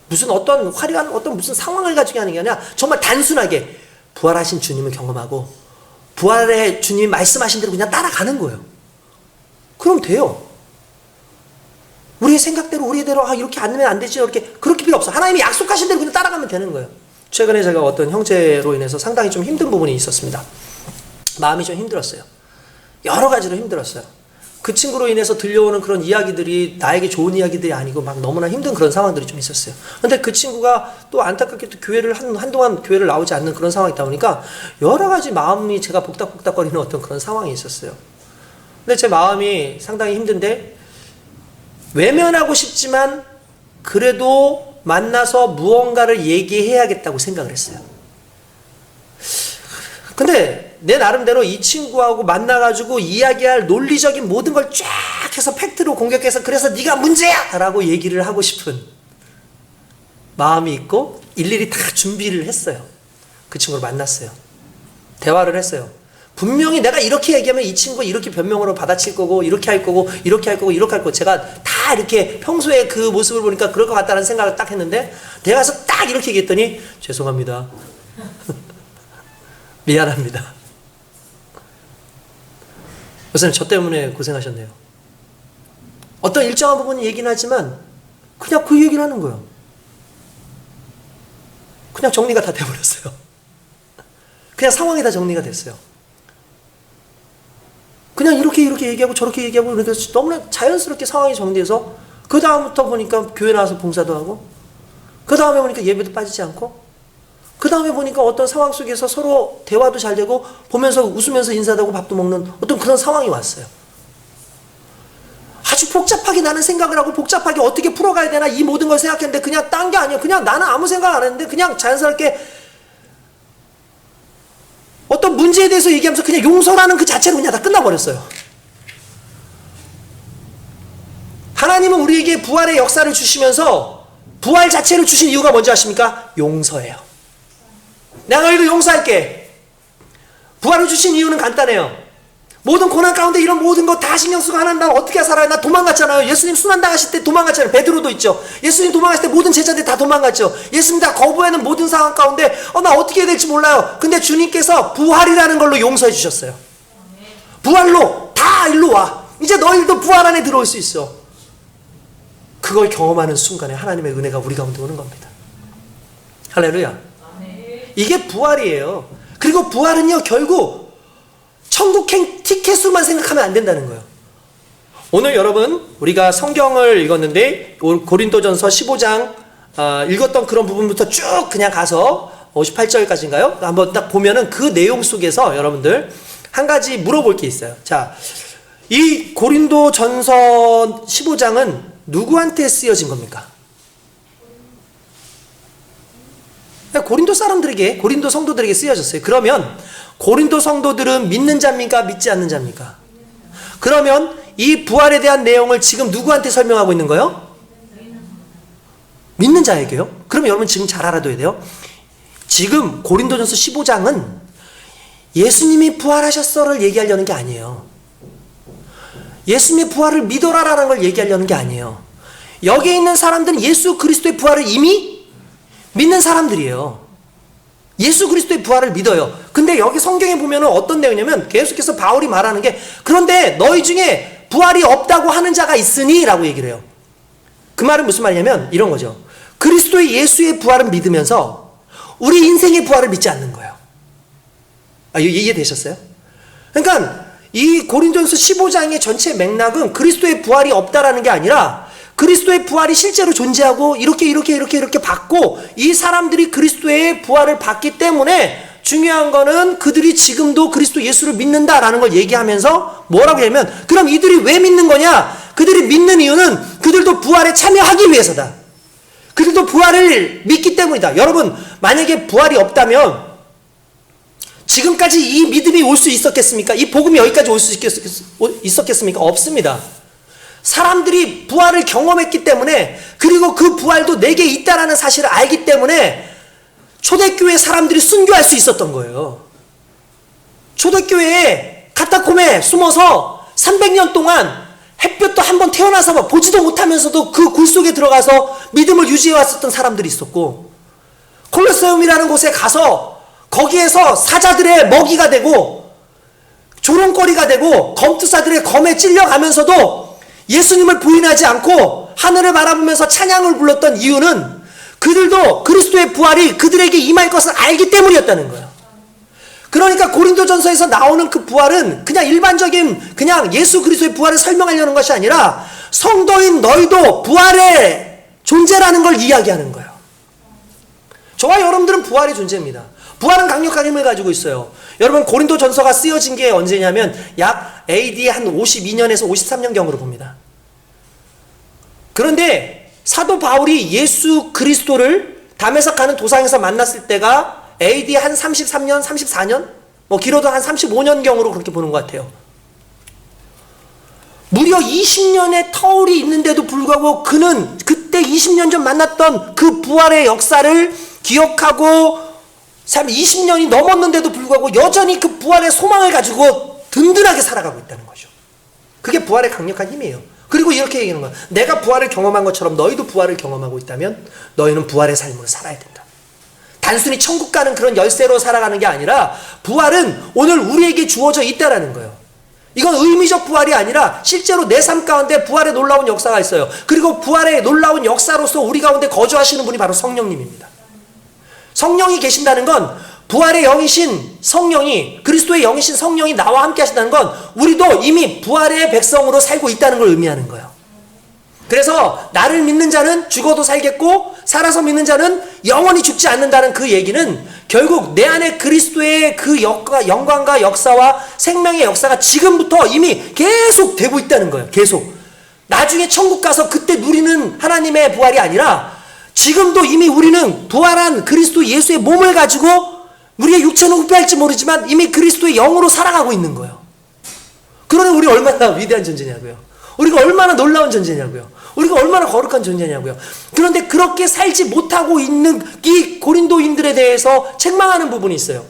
무슨 어떤 화려한 어떤 무슨 상황을 가지고 하는 게 아니라 정말 단순하게 부활하신 주님을 경험하고 부활의 주님이 말씀하신 대로 그냥 따라가는 거예요. 그럼 돼요. 우리의 생각대로 우리대로 이렇게 안 되면 안 되지 이렇게 그렇게 필요 없어. 하나님이 약속하신 대로 그냥 따라가면 되는 거예요. 최근에 제가 어떤 형제로 인해서 상당히 좀 힘든 부분이 있었습니다. 마음이 좀 힘들었어요. 여러 가지로 힘들었어요. 그 친구로 인해서 들려오는 그런 이야기들이 나에게 좋은 이야기들이 아니고 막 너무나 힘든 그런 상황들이 좀 있었어요. 근데 그 친구가 또 안타깝게도 교회를 한동안 교회를 나오지 않는 그런 상황이 있다 보니까 여러 가지 마음이 제가 복닥복닥거리는 어떤 그런 상황이 있었어요. 근데 제 마음이 상당히 힘든데 외면하고 싶지만 그래도 만나서 무언가를 얘기해야겠다고 생각을 했어요. 근데 내 나름대로 이 친구하고 만나가지고 이야기할 논리적인 모든 걸 쫙 해서 팩트로 공격해서 그래서 네가 문제야! 라고 얘기를 하고 싶은 마음이 있고 일일이 다 준비를 했어요. 그 친구를 만났어요. 대화를 했어요. 분명히 내가 이렇게 얘기하면 이 친구가 이렇게 변명으로 받아칠 거고 이렇게 할 거고 이렇게 할 거고 이렇게 할 거고 제가 다 이렇게 평소에 그 모습을 보니까 그럴 것 같다는 생각을 딱 했는데 내가 가서 딱 이렇게 얘기했더니 죄송합니다. 미안합니다. 목사님 저 때문에 고생하셨네요. 어떤 일정한 부분은 얘기는 하지만 그냥 그 얘기를 하는 거예요. 그냥 정리가 다 돼버렸어요. 그냥 상황이 다 정리가 됐어요. 그냥 이렇게 얘기하고 저렇게 얘기하고 그러니까 너무나 자연스럽게 상황이 정리돼서 그 다음부터 보니까 교회 나와서 봉사도 하고 그 다음에 보니까 예배도 빠지지 않고 그 다음에 보니까 어떤 상황 속에서 서로 대화도 잘 되고 보면서 웃으면서 인사도 하고 밥도 먹는 어떤 그런 상황이 왔어요. 아주 복잡하게 나는 생각을 하고 복잡하게 어떻게 풀어가야 되나 이 모든 걸 생각했는데 그냥 딴 게 아니에요. 그냥 나는 아무 생각 안 했는데 그냥 자연스럽게 어떤 문제에 대해서 얘기하면서 그냥 용서라는 그 자체로 그냥 다 끝나버렸어요. 하나님은 우리에게 부활의 역사를 주시면서 부활 자체를 주신 이유가 뭔지 아십니까? 용서예요. 내가 너희를 용서할게. 부활을 주신 이유는 간단해요. 모든 고난 가운데 이런 모든 거 다 신경 쓰고 하나님 나 어떻게 살아요? 나 도망갔잖아요. 예수님 순환당하실 때 도망갔잖아요. 베드로도 있죠. 예수님 도망갔을 때 모든 제자들이 다 도망갔죠. 예수님 다 거부하는 모든 상황 가운데 나 어떻게 해야 될지 몰라요. 근데 주님께서 부활이라는 걸로 용서해 주셨어요. 부활로 다 일로 와. 이제 너희들도 부활 안에 들어올 수 있어. 그걸 경험하는 순간에 하나님의 은혜가 우리 가운데 오는 겁니다. 할렐루야. 이게 부활이에요. 그리고 부활은요 결국 천국행 티켓수만 생각하면 안 된다는 거예요. 오늘 여러분 우리가 성경을 읽었는데 고린도전서 15장 읽었던 그런 부분부터 쭉 그냥 가서 58절까지인가요? 한번 딱 보면은 그 내용 속에서 여러분들 한 가지 물어볼 게 있어요. 자, 이 고린도전서 15장은 누구한테 쓰여진 겁니까? 고린도 사람들에게, 고린도 성도들에게 쓰여졌어요. 그러면 고린도 성도들은 믿는 자입니까? 믿지 않는 자입니까? 그러면 이 부활에 대한 내용을 지금 누구한테 설명하고 있는 거예요? 믿는 자에게요? 그럼 여러분 지금 잘 알아둬야 돼요. 지금 고린도전서 15장은 예수님이 부활하셨어를 얘기하려는 게 아니에요. 예수님의 부활을 믿어라라는 걸 얘기하려는 게 아니에요. 여기에 있는 사람들은 예수 그리스도의 부활을 이미 믿는 사람들이에요. 예수 그리스도의 부활을 믿어요. 근데 여기 성경에 보면 어떤 내용이냐면 계속해서 바울이 말하는 게 그런데 너희 중에 부활이 없다고 하는 자가 있으니 라고 얘기를 해요. 그 말은 무슨 말이냐면 이런 거죠. 그리스도의 예수의 부활을 믿으면서 우리 인생의 부활을 믿지 않는 거예요. 이해되셨어요? 그러니까 이 고린도전서 15장의 전체 맥락은 그리스도의 부활이 없다라는 게 아니라 그리스도의 부활이 실제로 존재하고 이렇게 받고 이 사람들이 그리스도의 부활을 받기 때문에 중요한 거는 그들이 지금도 그리스도 예수를 믿는다라는 걸 얘기하면서 뭐라고 하냐면 그럼 이들이 왜 믿는 거냐? 그들이 믿는 이유는 그들도 부활에 참여하기 위해서다. 그들도 부활을 믿기 때문이다. 여러분 만약에 부활이 없다면 지금까지 이 믿음이 올 수 있었겠습니까? 이 복음이 여기까지 올 수 있었겠습니까? 없습니다. 사람들이 부활을 경험했기 때문에 그리고 그 부활도 내게 있다라는 사실을 알기 때문에 초대교회 사람들이 순교할 수 있었던 거예요. 초대교회에 카타콤에 숨어서 300년 동안 햇볕도 한번 태어나서 보지도 못하면서도 그 굴 속에 들어가서 믿음을 유지해 왔었던 사람들이 있었고 콜로세움이라는 곳에 가서 거기에서 사자들의 먹이가 되고 조롱거리가 되고 검투사들의 검에 찔려가면서도 예수님을 부인하지 않고 하늘을 바라보면서 찬양을 불렀던 이유는 그들도 그리스도의 부활이 그들에게 임할 것을 알기 때문이었다는 거예요. 그러니까 고린도전서에서 나오는 그 부활은 그냥 일반적인 그냥 예수 그리스도의 부활을 설명하려는 것이 아니라 성도인 너희도 부활의 존재라는 걸 이야기하는 거예요. 저와 여러분들은 부활의 존재입니다. 부활은 강력한 힘을 가지고 있어요. 여러분 고린도전서가 쓰여진 게 언제냐면 약 AD 한 52년에서 53년경으로 봅니다. 그런데 사도 바울이 예수 그리스도를 담에색 가는 도상에서 만났을 때가 AD 한 33년, 34년? 뭐 길어도 한 35년경으로 그렇게 보는 것 같아요. 무려 20년의 터울이 있는데도 불구하고 그는 그때 20년 전 만났던 그 부활의 역사를 기억하고 20년이 넘었는데도 불구하고 여전히 그 부활의 소망을 가지고 든든하게 살아가고 있다는 거죠. 그게 부활의 강력한 힘이에요. 그리고 이렇게 얘기하는 거야. 내가 부활을 경험한 것처럼 너희도 부활을 경험하고 있다면 너희는 부활의 삶으로 살아야 된다. 단순히 천국 가는 그런 열쇠로 살아가는 게 아니라 부활은 오늘 우리에게 주어져 있다라는 거예요. 이건 의미적 부활이 아니라 실제로 내 삶 가운데 부활의 놀라운 역사가 있어요. 그리고 부활의 놀라운 역사로서 우리 가운데 거주하시는 분이 바로 성령님입니다. 성령이 계신다는 건 부활의 영이신 성령이, 그리스도의 영이신 성령이 나와 함께 하신다는 건 우리도 이미 부활의 백성으로 살고 있다는 걸 의미하는 거예요. 그래서 나를 믿는 자는 죽어도 살겠고 살아서 믿는 자는 영원히 죽지 않는다는 그 얘기는 결국 내 안에 그리스도의 그 영광과 역사와 생명의 역사가 지금부터 이미 계속 되고 있다는 거예요. 계속. 나중에 천국 가서 그때 누리는 하나님의 부활이 아니라 지금도 이미 우리는 부활한 그리스도 예수의 몸을 가지고 우리의 육체는 후패할지 모르지만 이미 그리스도의 영으로 살아가고 있는 거예요. 그러니 우리 얼마나 위대한 존재냐고요. 우리가 얼마나 놀라운 존재냐고요. 우리가 얼마나 거룩한 존재냐고요. 그런데 그렇게 살지 못하고 있는 이 고린도인들에 대해서 책망하는 부분이 있어요.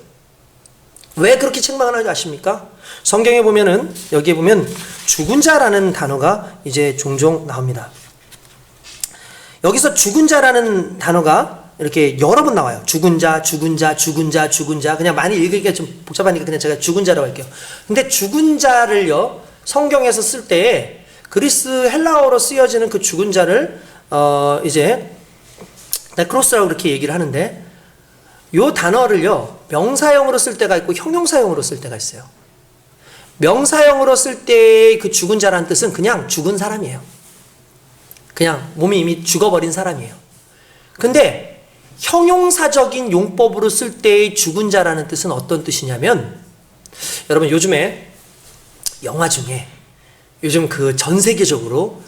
왜 그렇게 책망하는지 아십니까? 성경에 보면은, 여기에 보면 죽은 자라는 단어가 이제 종종 나옵니다. 여기서 죽은 자라는 단어가 이렇게 여러 번 나와요. 죽은 자, 죽은 자, 죽은 자, 죽은 자. 그냥 많이 읽으기가 좀 복잡하니까 그냥 제가 죽은 자라고 할게요. 근데 죽은 자를요, 성경에서 쓸 때에 그리스 헬라어로 쓰여지는 그 죽은 자를 이제 네크로스라고 그렇게 얘기를 하는데, 요 단어를요 명사형으로 쓸 때가 있고 형용사형으로 쓸 때가 있어요. 명사형으로 쓸 때 그 죽은 자라는 뜻은 그냥 죽은 사람이에요. 그냥 몸이 이미 죽어버린 사람이에요. 근데 형용사적인 용법으로 쓸 때의 죽은 자라는 뜻은 어떤 뜻이냐면, 여러분 요즘에 영화 중에 요즘 그 전 세계적으로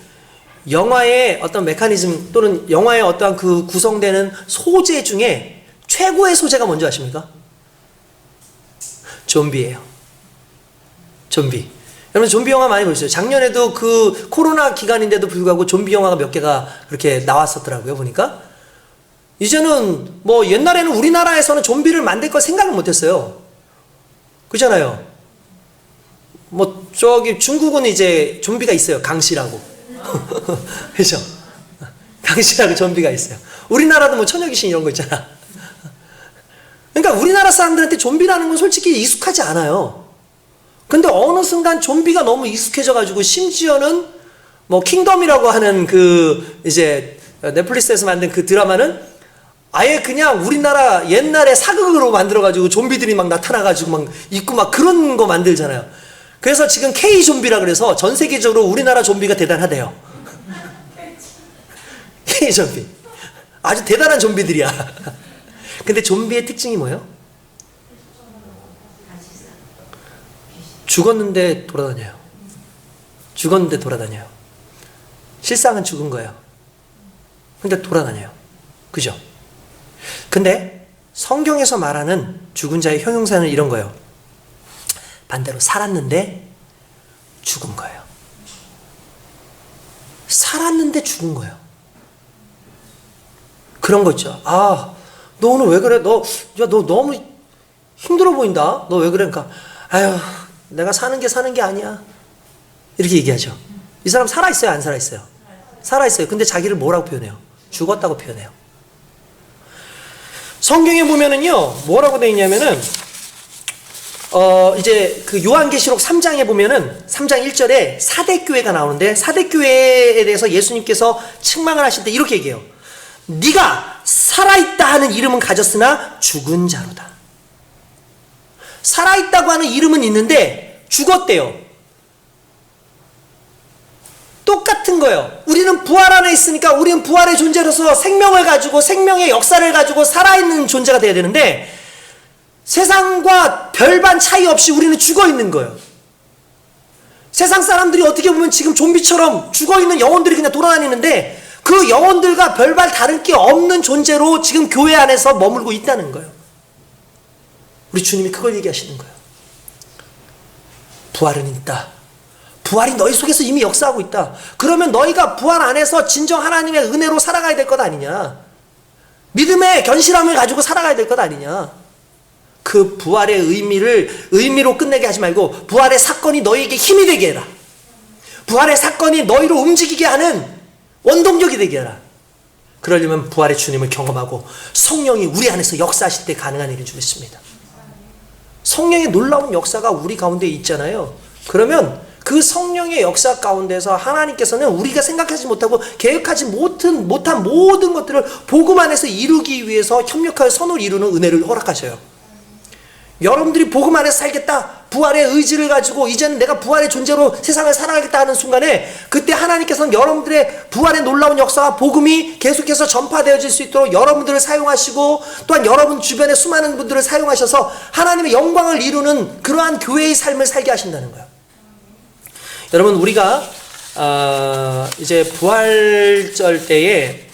영화의 어떤 메커니즘 또는 영화의 어떤 그 구성되는 소재 중에 최고의 소재가 뭔지 아십니까? 좀비예요. 좀비. 여러분 좀비 영화 많이 보셨어요? 작년에도 그 코로나 기간인데도 불구하고 좀비 영화가 몇 개가 그렇게 나왔었더라고요, 보니까. 이제는 뭐 옛날에는 우리나라에서는 좀비를 만들 걸 생각을 못했어요. 그렇잖아요. 뭐 저기 중국은 이제 좀비가 있어요. 강씨라고. 그렇죠? 강씨라고 좀비가 있어요. 우리나라도 뭐 처녀귀신 이런 거 있잖아. 그러니까 우리나라 사람들한테 좀비라는 건 솔직히 익숙하지 않아요. 근데 어느 순간 좀비가 너무 익숙해져가지고 심지어는 뭐 킹덤이라고 하는 그 이제 넷플릭스에서 만든 그 드라마는 아예 그냥 우리나라 옛날에 사극으로 만들어가지고 좀비들이 막 나타나가지고 막 있고 막 그런 거 만들잖아요. 그래서 지금 K-좀비라 그래서 전 세계적으로 우리나라 좀비가 대단하대요. K-좀비. 아주 대단한 좀비들이야. 근데 좀비의 특징이 뭐예요? 죽었는데 돌아다녀요. 죽었는데 돌아다녀요. 실상은 죽은 거예요. 근데 돌아다녀요. 그죠? 근데 성경에서 말하는 죽은 자의 형용사는 이런 거예요. 반대로 살았는데 죽은 거예요. 살았는데 죽은 거예요. 그런 거 있죠. 아, 너 오늘 왜 그래? 너 너무 힘들어 보인다. 너 왜 그래? 그러니까 아유, 내가 사는 게 아니야. 이렇게 얘기하죠. 이 사람 살아있어요? 안 살아있어요? 살아있어요. 근데 자기를 뭐라고 표현해요? 죽었다고 표현해요. 성경에 보면은요, 뭐라고 되어 있냐면은, 이제 그 요한계시록 3장에 보면은 3장 1절에 사대교회가 나오는데, 사대교회에 대해서 예수님께서 책망을 하실 때 이렇게 얘기해요. 네가 살아있다 하는 이름은 가졌으나 죽은 자로다. 살아있다고 하는 이름은 있는데 죽었대요. 똑같은 거예요. 우리는 부활 안에 있으니까 우리는 부활의 존재로서 생명을 가지고 생명의 역사를 가지고 살아있는 존재가 돼야 되는데 세상과 별반 차이 없이 우리는 죽어있는 거예요. 세상 사람들이 어떻게 보면 지금 좀비처럼 죽어있는 영혼들이 그냥 돌아다니는데 그 영혼들과 별반 다른 게 없는 존재로 지금 교회 안에서 머물고 있다는 거예요. 우리 주님이 그걸 얘기하시는 거예요. 부활은 있다. 부활이 너희 속에서 이미 역사하고 있다. 그러면 너희가 부활 안에서 진정 하나님의 은혜로 살아가야 될 것 아니냐. 믿음의 견실함을 가지고 살아가야 될 것 아니냐. 그 부활의 의미로 끝내게 하지 말고 부활의 사건이 너희에게 힘이 되게 해라. 부활의 사건이 너희를 움직이게 하는 원동력이 되게 해라. 그러려면 부활의 주님을 경험하고 성령이 우리 안에서 역사하실 때 가능한 일을 주셨습니다. 성령의 놀라운 역사가 우리 가운데 있잖아요. 그러면 그 성령의 역사 가운데서 하나님께서는 우리가 생각하지 못하고 계획하지 못한 모든 것들을 복음 안에서 이루기 위해서 협력하여 선을 이루는 은혜를 허락하셔요. 여러분들이 복음 안에서 살겠다, 부활의 의지를 가지고 이제는 내가 부활의 존재로 세상을 살아가겠다 하는 순간에 그때 하나님께서는 여러분들의 부활의 놀라운 역사와 복음이 계속해서 전파되어질 수 있도록 여러분들을 사용하시고 또한 여러분 주변의 수많은 분들을 사용하셔서 하나님의 영광을 이루는 그러한 교회의 삶을 살게 하신다는 거예요. 여러분, 우리가 이제 부활절 때에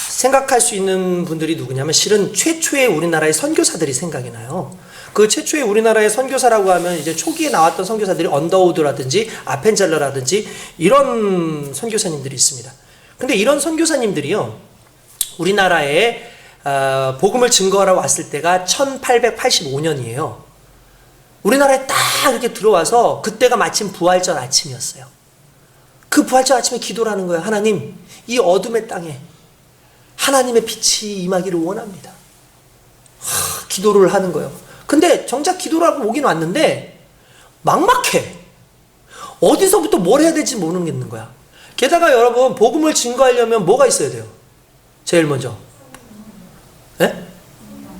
생각할 수 있는 분들이 누구냐면 실은 최초의 우리나라의 선교사들이 생각이 나요. 그 최초의 우리나라의 선교사라고 하면 이제 초기에 나왔던 선교사들이 언더우드라든지 아펜젤러라든지 이런 선교사님들이 있습니다. 근데 이런 선교사님들이요, 우리나라에 복음을 증거하러 왔을 때가 1885년이에요. 우리나라에 딱 이렇게 들어와서 그때가 마침 부활절 아침이었어요. 그 부활절 아침에 기도를 하는 거예요. 하나님, 이 어둠의 땅에 하나님의 빛이 임하기를 원합니다. 기도를 하는 거예요. 근데 정작 기도를 하고 오긴 왔는데 막막해. 어디서부터 뭘 해야 될지 모르겠는 거야. 게다가 여러분, 복음을 증거하려면 뭐가 있어야 돼요? 제일 먼저 네?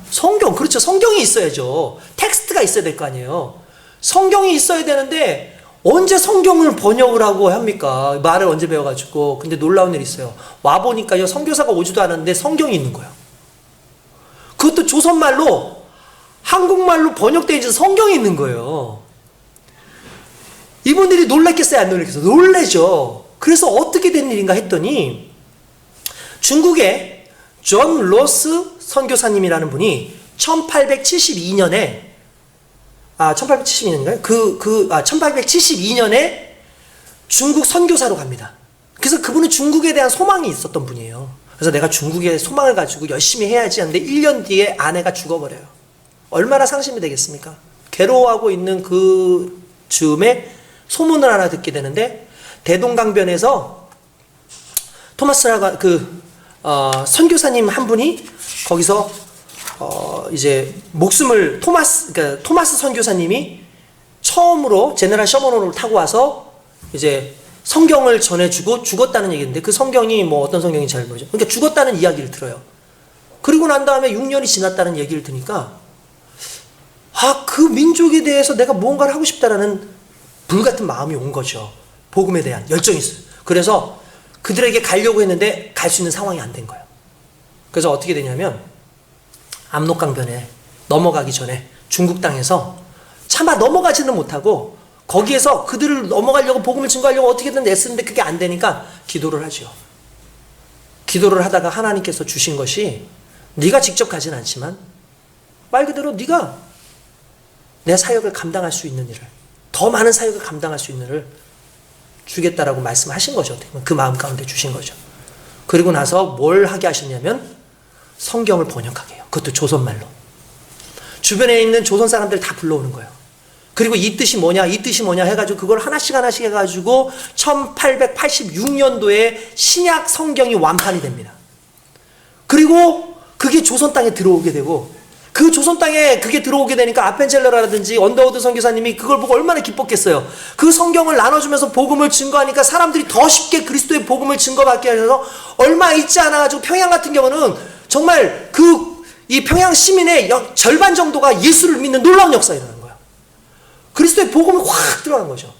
성경. 그렇죠. 성경이 있어야죠. 텍스트가 있어야 될 거 아니에요. 성경이 있어야 되는데 언제 성경을 번역을 하고 합니까? 말을 언제 배워가지고. 근데 놀라운 일이 있어요. 와보니까요, 선교사가 오지도 않았는데 성경이 있는 거예요. 그것도 조선말로, 한국말로 번역되어 있는 성경이 있는 거예요. 이분들이 놀랐겠어요, 안 놀랐겠어요? 놀라죠. 그래서 어떻게 된 일인가 했더니 중국의 존 로스 선교사님이라는 분이 1872년에 1872년인가요? 1872년에 중국 선교사로 갑니다. 그래서 그분은 중국에 대한 소망이 있었던 분이에요. 그래서 내가 중국의 소망을 가지고 열심히 해야지 하는데 1년 뒤에 아내가 죽어버려요. 얼마나 상심이 되겠습니까? 괴로워하고 있는 그 즈음에 소문을 하나 듣게 되는데, 대동강변에서 토마스라가 선교사님 한 분이 거기서 이제 목숨을 그러니까 토마스 선교사님이 처음으로 제네랄 셔먼호를 타고 와서 이제 성경을 전해주고 죽었다는 얘기인데, 그 성경이 뭐 어떤 성경인지 잘 모르죠. 그러니까 죽었다는 이야기를 들어요. 그리고 난 다음에 6년이 지났다는 얘기를 들으니까 그 민족에 대해서 내가 무언가를 하고 싶다라는 불같은 마음이 온 거죠. 복음에 대한 열정이 있어요. 그래서 그들에게 가려고 했는데 갈 수 있는 상황이 안 된 거예요. 그래서 어떻게 되냐면 압록강변에 넘어가기 전에 중국 땅에서 차마 넘어가지는 못하고 거기에서 그들을 넘어가려고 복음을 증거하려고 어떻게든 애쓰는데 그게 안 되니까 기도를 하죠. 기도를 하다가 하나님께서 주신 것이, 네가 직접 가진 않지만 말 그대로 네가 내 사역을 감당할 수 있는 일을, 더 많은 사역을 감당할 수 있는 일을 주겠다라고 말씀하신 거죠. 그 마음 가운데 주신 거죠. 그리고 나서 뭘 하게 하셨냐면 성경을 번역하게 해요. 그것도 조선말로. 주변에 있는 조선 사람들 다 불러오는 거예요. 그리고 이 뜻이 뭐냐 해가지고 그걸 하나씩 해가지고 1886년도에 신약 성경이 완판이 됩니다. 그리고 그게 조선 땅에 들어오게 되고, 그 조선 땅에 그게 들어오게 되니까 아펜젤러라든지 언더우드 선교사님이 그걸 보고 얼마나 기뻤겠어요. 그 성경을 나눠주면서 복음을 증거하니까 사람들이 더 쉽게 그리스도의 복음을 증거받게 하셔서 얼마 있지 않아가지고 평양 같은 경우는 정말 이 평양 시민의 절반 정도가 예수를 믿는 놀라운 역사가 일어나는 거예요. 그리스도의 복음이 확 들어간 거죠.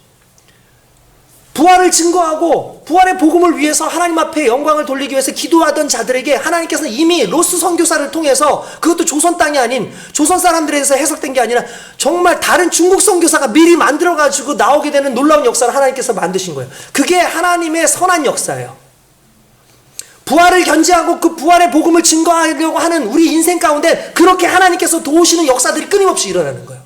부활을 증거하고 부활의 복음을 위해서 하나님 앞에 영광을 돌리기 위해서 기도하던 자들에게 하나님께서는 이미 로스 선교사를 통해서, 그것도 조선 땅이 아닌 조선 사람들에서 해석된 게 아니라 정말 다른 중국 선교사가 미리 만들어가지고 나오게 되는 놀라운 역사를 하나님께서 만드신 거예요. 그게 하나님의 선한 역사예요. 부활을 견지하고 그 부활의 복음을 증거하려고 하는 우리 인생 가운데 그렇게 하나님께서 도우시는 역사들이 끊임없이 일어나는 거예요.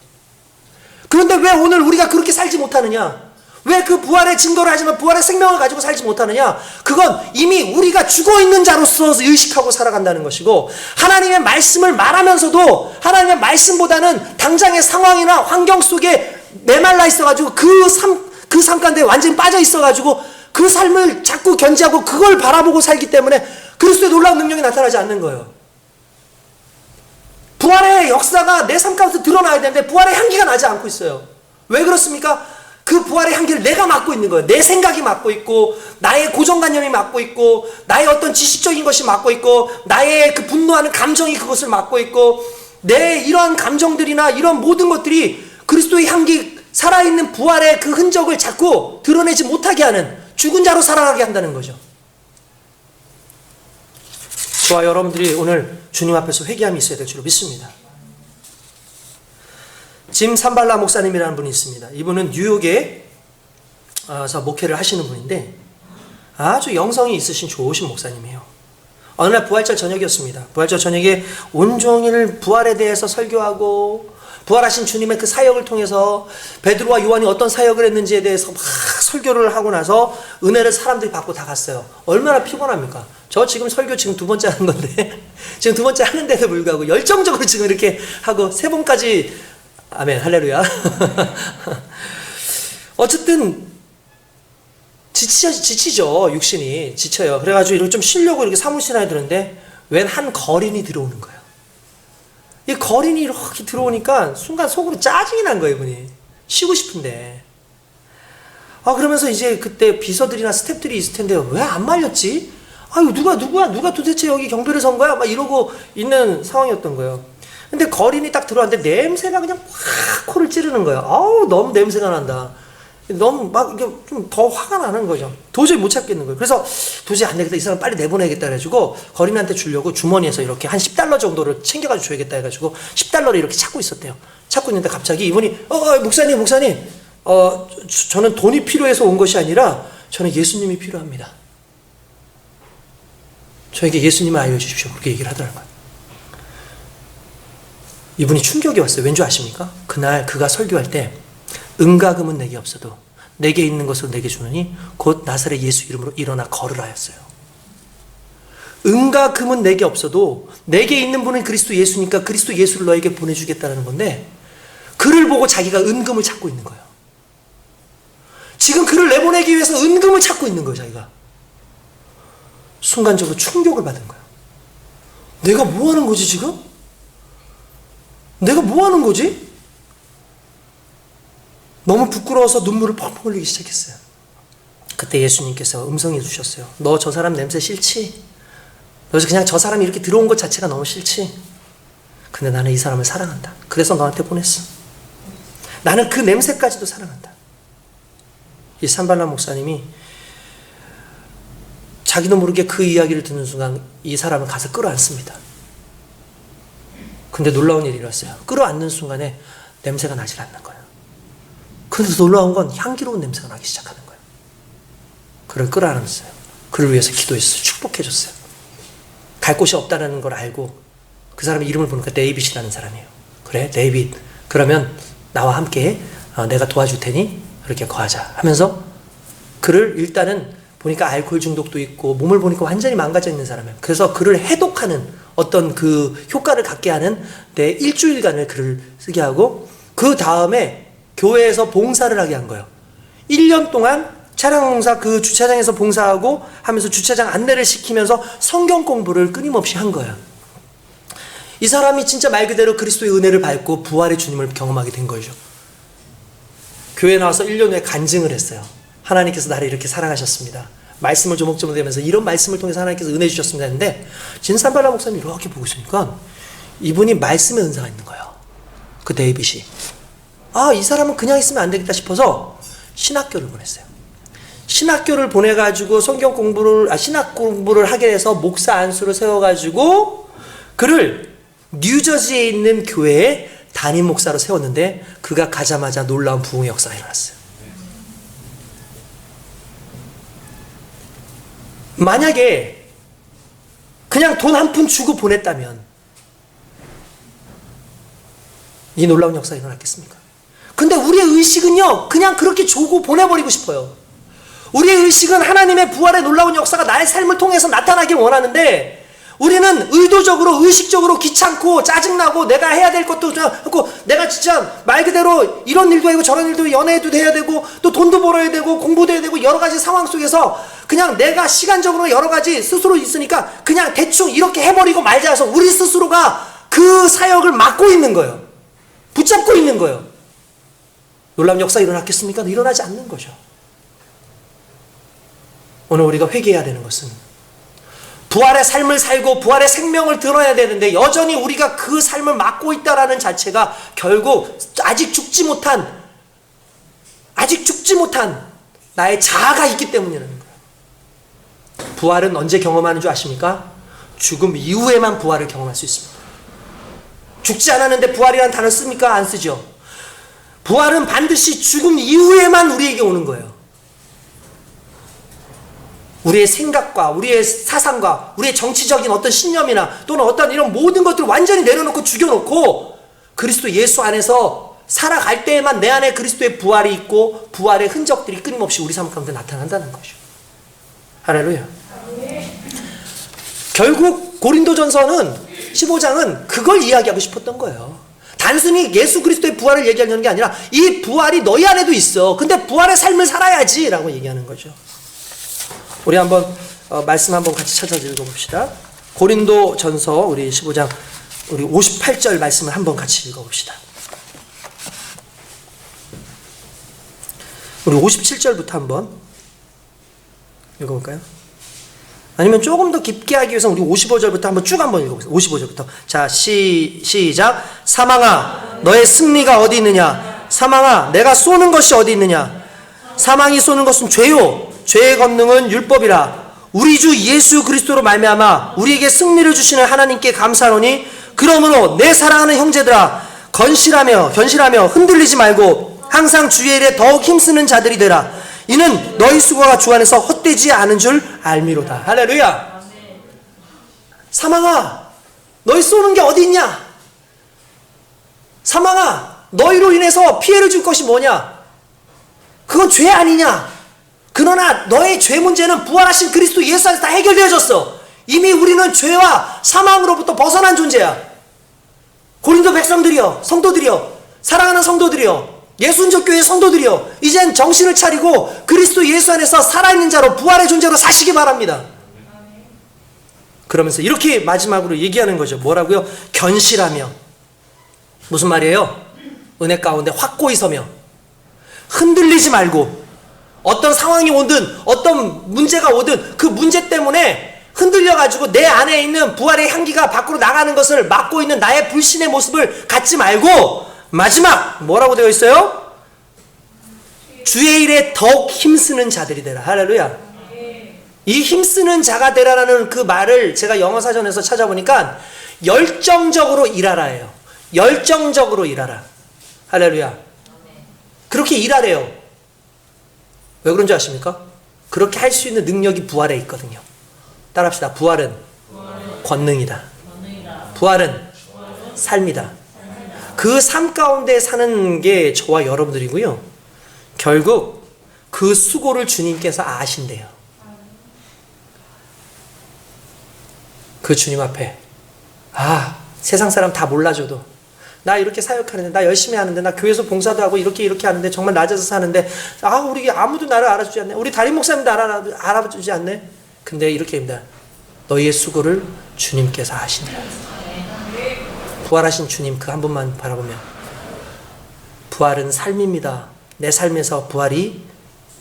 그런데 왜 오늘 우리가 그렇게 살지 못하느냐? 왜 그 부활의 증거를 하지만 부활의 생명을 가지고 살지 못하느냐? 그건 이미 우리가 죽어있는 자로서 의식하고 살아간다는 것이고, 하나님의 말씀을 말하면서도 하나님의 말씀보다는 당장의 상황이나 환경 속에 메말라 있어가지고 그 삶 가운데 완전히 빠져 있어가지고 그 삶을 자꾸 견지하고 그걸 바라보고 살기 때문에 그리스도의 놀라운 능력이 나타나지 않는 거예요. 부활의 역사가 내 삶 가운데 드러나야 되는데 부활의 향기가 나지 않고 있어요. 왜 그렇습니까? 그 부활의 향기를 내가 맡고 있는 거예요. 내 생각이 맡고 있고, 나의 고정관념이 맡고 있고, 나의 어떤 지식적인 것이 맡고 있고, 나의 그 분노하는 감정이 그것을 맡고 있고, 내 이러한 감정들이나 이런 모든 것들이 그리스도의 향기, 살아있는 부활의 그 흔적을 자꾸 드러내지 못하게 하는, 죽은 자로 살아가게 한다는 거죠. 저와 여러분들이 오늘 주님 앞에서 회개함이 있어야 될 줄로 믿습니다. 짐 산발라 목사님이라는 분이 있습니다. 이분은 뉴욕에서 목회를 하시는 분인데 아주 영성이 있으신 좋으신 목사님이에요. 어느 날 부활절 저녁이었습니다. 부활절 저녁에 온종일 부활에 대해서 설교하고, 부활하신 주님의 그 사역을 통해서 베드로와 요한이 어떤 사역을 했는지에 대해서 막 설교를 하고 나서 은혜를 사람들이 받고 다 갔어요. 얼마나 피곤합니까? 저 지금 설교 지금 2번째 하는 건데 지금 2번째 하는데도 불구하고 열정적으로 지금 이렇게 하고 3번까지, 아멘, 할렐루야. 어쨌든 지치죠. 육신이 지쳐요. 그래가지고 이렇게 좀 쉬려고 이렇게 사무실 안에 들었는데 웬 한 거린이 들어오는 거예요. 이 거린이 이렇게 들어오니까 순간 속으로 짜증이 난 거예요. 이분이 쉬고 싶은데. 그러면서 이제 그때 비서들이나 스태프들이 있을 텐데 왜 안 말렸지? 아유, 누가 도대체 여기 경비를 선 거야? 막 이러고 있는 상황이었던 거예요. 근데 거린이 딱 들어왔는데 냄새가 그냥 확 코를 찌르는 거예요. 아우, 너무 냄새가 난다. 너무 막 이게 좀 더 화가 나는 거죠. 도저히 못 찾겠는 거예요. 그래서 도저히 안 되겠다. 이 사람 빨리 내보내야겠다 해가지고 거린한테 주려고 주머니에서 이렇게 한 $10 정도를 챙겨가지고 줘야겠다 해가지고 $10를 이렇게 찾고 있었대요. 찾고 있는데 갑자기 이분이 목사님 저는 돈이 필요해서 온 것이 아니라 저는 예수님이 필요합니다. 저에게 예수님을 알려주십시오. 그렇게 얘기를 하더라고요. 이분이 충격이 왔어요. 왠 줄 아십니까? 그날 그가 설교할 때 은과 금은 내게 없어도 내게 있는 것을 내게 주느니 곧 나사렛 예수 이름으로 일어나 걸으라 하였어요. 은과 금은 내게 없어도 내게 있는 분은 그리스도 예수니까 그리스도 예수를 너에게 보내주겠다는 건데, 그를 보고 자기가 은금을 찾고 있는 거예요. 지금 그를 내보내기 위해서 은금을 찾고 있는 거예요. 자기가 순간적으로 충격을 받은 거예요. 내가 뭐 하는 거지 지금? 내가 뭐 하는 거지? 너무 부끄러워서 눈물을 펑펑 흘리기 시작했어요. 그때 예수님께서 음성해 주셨어요. 너 저 사람 냄새 싫지? 너 그냥 저 사람이 이렇게 들어온 것 자체가 너무 싫지? 근데 나는 이 사람을 사랑한다. 그래서 너한테 보냈어. 나는 그 냄새까지도 사랑한다. 이 산발라 목사님이 자기도 모르게 그 이야기를 듣는 순간 이 사람을 가서 끌어안습니다. 근데 놀라운 일이 일어났어요. 끌어안는 순간에 냄새가 나질 않는 거예요. 근데 놀라운 건 향기로운 냄새가 나기 시작하는 거예요. 그를 끌어안았어요. 그를 위해서 기도했어요. 축복해줬어요. 갈 곳이 없다는 걸 알고 그 사람의 이름을 보니까 데이빗이라는 사람이에요. 그래, 데이빗. 그러면 나와 함께 내가 도와줄 테니 그렇게 거하자 하면서 그를 일단은 보니까 알코올 중독도 있고 몸을 보니까 완전히 망가져 있는 사람이에요. 그래서 그를 해독하는 어떤 그 효과를 갖게 하는 내 일주일간을 그를 쓰게 하고 그 다음에 교회에서 봉사를 하게 한 거예요. 1년 동안 차량 봉사, 그 주차장에서 봉사하고 하면서 주차장 안내를 시키면서 성경 공부를 끊임없이 한 거예요. 이 사람이 진짜 말 그대로 그리스도의 은혜를 받고 부활의 주님을 경험하게 된 거죠. 교회 나와서 1년 후에 간증을 했어요. 하나님께서 나를 이렇게 사랑하셨습니다. 말씀을 조목조목 되면서 이런 말씀을 통해서 하나님께서 은혜 주셨습니다 했는데, 진산발라 목사님이 이렇게 보고 있으니까 이분이 말씀의 은사가 있는 거예요. 그 데이빗이. 이 사람은 그냥 있으면 안 되겠다 싶어서 신학교를 보냈어요. 신학교를 보내가지고 신학 공부를 하게 돼서 목사 안수를 세워가지고 그를 뉴저지에 있는 교회에 담임 목사로 세웠는데 그가 가자마자 놀라운 부흥의 역사가 일어났어요. 만약에 그냥 돈 한 푼 주고 보냈다면 이 놀라운 역사가 일어났겠습니까? 근데 우리의 의식은요, 그냥 그렇게 주고 보내버리고 싶어요. 우리의 의식은 하나님의 부활의 놀라운 역사가 나의 삶을 통해서 나타나길 원하는데 우리는 의도적으로 의식적으로 귀찮고 짜증나고 내가 해야 될 것도 하고 내가 진짜 말 그대로 이런 일도 하고 저런 일도 연애도 해야 되고 또 돈도 벌어야 되고 공부도 해야 되고 여러 가지 상황 속에서 그냥 내가 시간적으로 여러 가지 스스로 있으니까 그냥 대충 이렇게 해버리고 말자 해서 우리 스스로가 그 사역을 막고 있는 거예요. 붙잡고 있는 거예요. 놀라운 역사 일어났겠습니까? 일어나지 않는 거죠. 오늘 우리가 회개해야 되는 것은 부활의 삶을 살고 부활의 생명을 드러내야 되는데 여전히 우리가 그 삶을 막고 있다라는 자체가 결국 아직 죽지 못한 나의 자아가 있기 때문이라는 거예요. 부활은 언제 경험하는 줄 아십니까? 죽음 이후에만 부활을 경험할 수 있습니다. 죽지 않았는데 부활이라는 단어 씁니까? 안 쓰죠. 부활은 반드시 죽음 이후에만 우리에게 오는 거예요. 우리의 생각과 우리의 사상과 우리의 정치적인 어떤 신념이나 또는 어떤 이런 모든 것들을 완전히 내려놓고 죽여놓고 그리스도 예수 안에서 살아갈 때에만 내 안에 그리스도의 부활이 있고 부활의 흔적들이 끊임없이 우리 삶 가운데 나타난다는 거죠. 할렐루야. 결국 고린도전서는 15장은 그걸 이야기하고 싶었던 거예요. 단순히 예수 그리스도의 부활을 얘기하려는 게 아니라 이 부활이 너희 안에도 있어. 근데 부활의 삶을 살아야지 라고 얘기하는 거죠. 우리 한번 말씀 한번 같이 찾아서 읽어봅시다. 고린도전서 우리 15장 우리 58절 말씀을 한번 같이 읽어봅시다. 우리 57절부터 한번 읽어볼까요? 아니면 조금 더 깊게 하기 위해서 우리 55절부터 한번 쭉 한번 읽어보세요. 55절부터. 자, 시작. 사망아, 너의 승리가 어디 있느냐? 사망아, 내가 쏘는 것이 어디 있느냐? 사망이 쏘는 것은 죄요. 죄의 권능은 율법이라. 우리 주 예수 그리스도로 말미암아 우리에게 승리를 주시는 하나님께 감사하노니 그러므로 내 사랑하는 형제들아 견실하며 흔들리지 말고 항상 주의 일에 더욱 힘쓰는 자들이 되라. 이는 너희 수고가 주 안에서 헛되지 않은 줄 알미로다. 할렐루야. 사망아, 너희 쏘는 게 어디 있냐? 사망아, 너희로 인해서 피해를 줄 것이 뭐냐? 그건 죄 아니냐? 그러나 너의 죄 문제는 부활하신 그리스도 예수 안에서 다 해결되어졌어. 이미 우리는 죄와 사망으로부터 벗어난 존재야. 고린도 백성들이여, 성도들이여, 사랑하는 성도들이여, 예수인적교회 성도들이여, 이젠 정신을 차리고 그리스도 예수 안에서 살아있는 자로 부활의 존재로 사시기 바랍니다. 그러면서 이렇게 마지막으로 얘기하는 거죠. 뭐라고요? 견실하며. 무슨 말이에요? 은혜 가운데 확고히 서며 흔들리지 말고 어떤 상황이 오든 어떤 문제가 오든 그 문제 때문에 흔들려가지고 내 안에 있는 부활의 향기가 밖으로 나가는 것을 막고 있는 나의 불신의 모습을 갖지 말고 마지막 뭐라고 되어 있어요? 주의 일에 더욱 힘쓰는 자들이 되라. 할렐루야. 이 힘쓰는 자가 되라라는 그 말을 제가 영어 사전에서 찾아보니까 열정적으로 일하라예요. 열정적으로 일하라. 할렐루야. 그렇게 일하래요. 왜 그런지 아십니까? 그렇게 할 수 있는 능력이 부활에 있거든요. 따라합시다. 부활은 권능이다. 부활은 삶이다. 그 삶 가운데 사는 게 저와 여러분들이고요. 결국 그 수고를 주님께서 아신대요. 그 주님 앞에 세상 사람 다 몰라줘도 나 이렇게 사역하는데, 나 열심히 하는데, 나 교회에서 봉사도 하고 이렇게 하는데, 정말 낮아서 사는데, 우리 아무도 나를 알아주지 않네. 우리 담임 목사님도 알아주지 않네. 근데 이렇게 합니다. 너희의 수고를 주님께서 하시니라. 부활하신 주님 그 한 분만 바라보면 부활은 삶입니다. 내 삶에서 부활이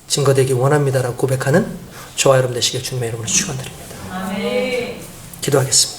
증거되기 원합니다라고 고백하는 저와 여러분 되시길 주님의 이름으로 축원드립니다. 기도하겠습니다.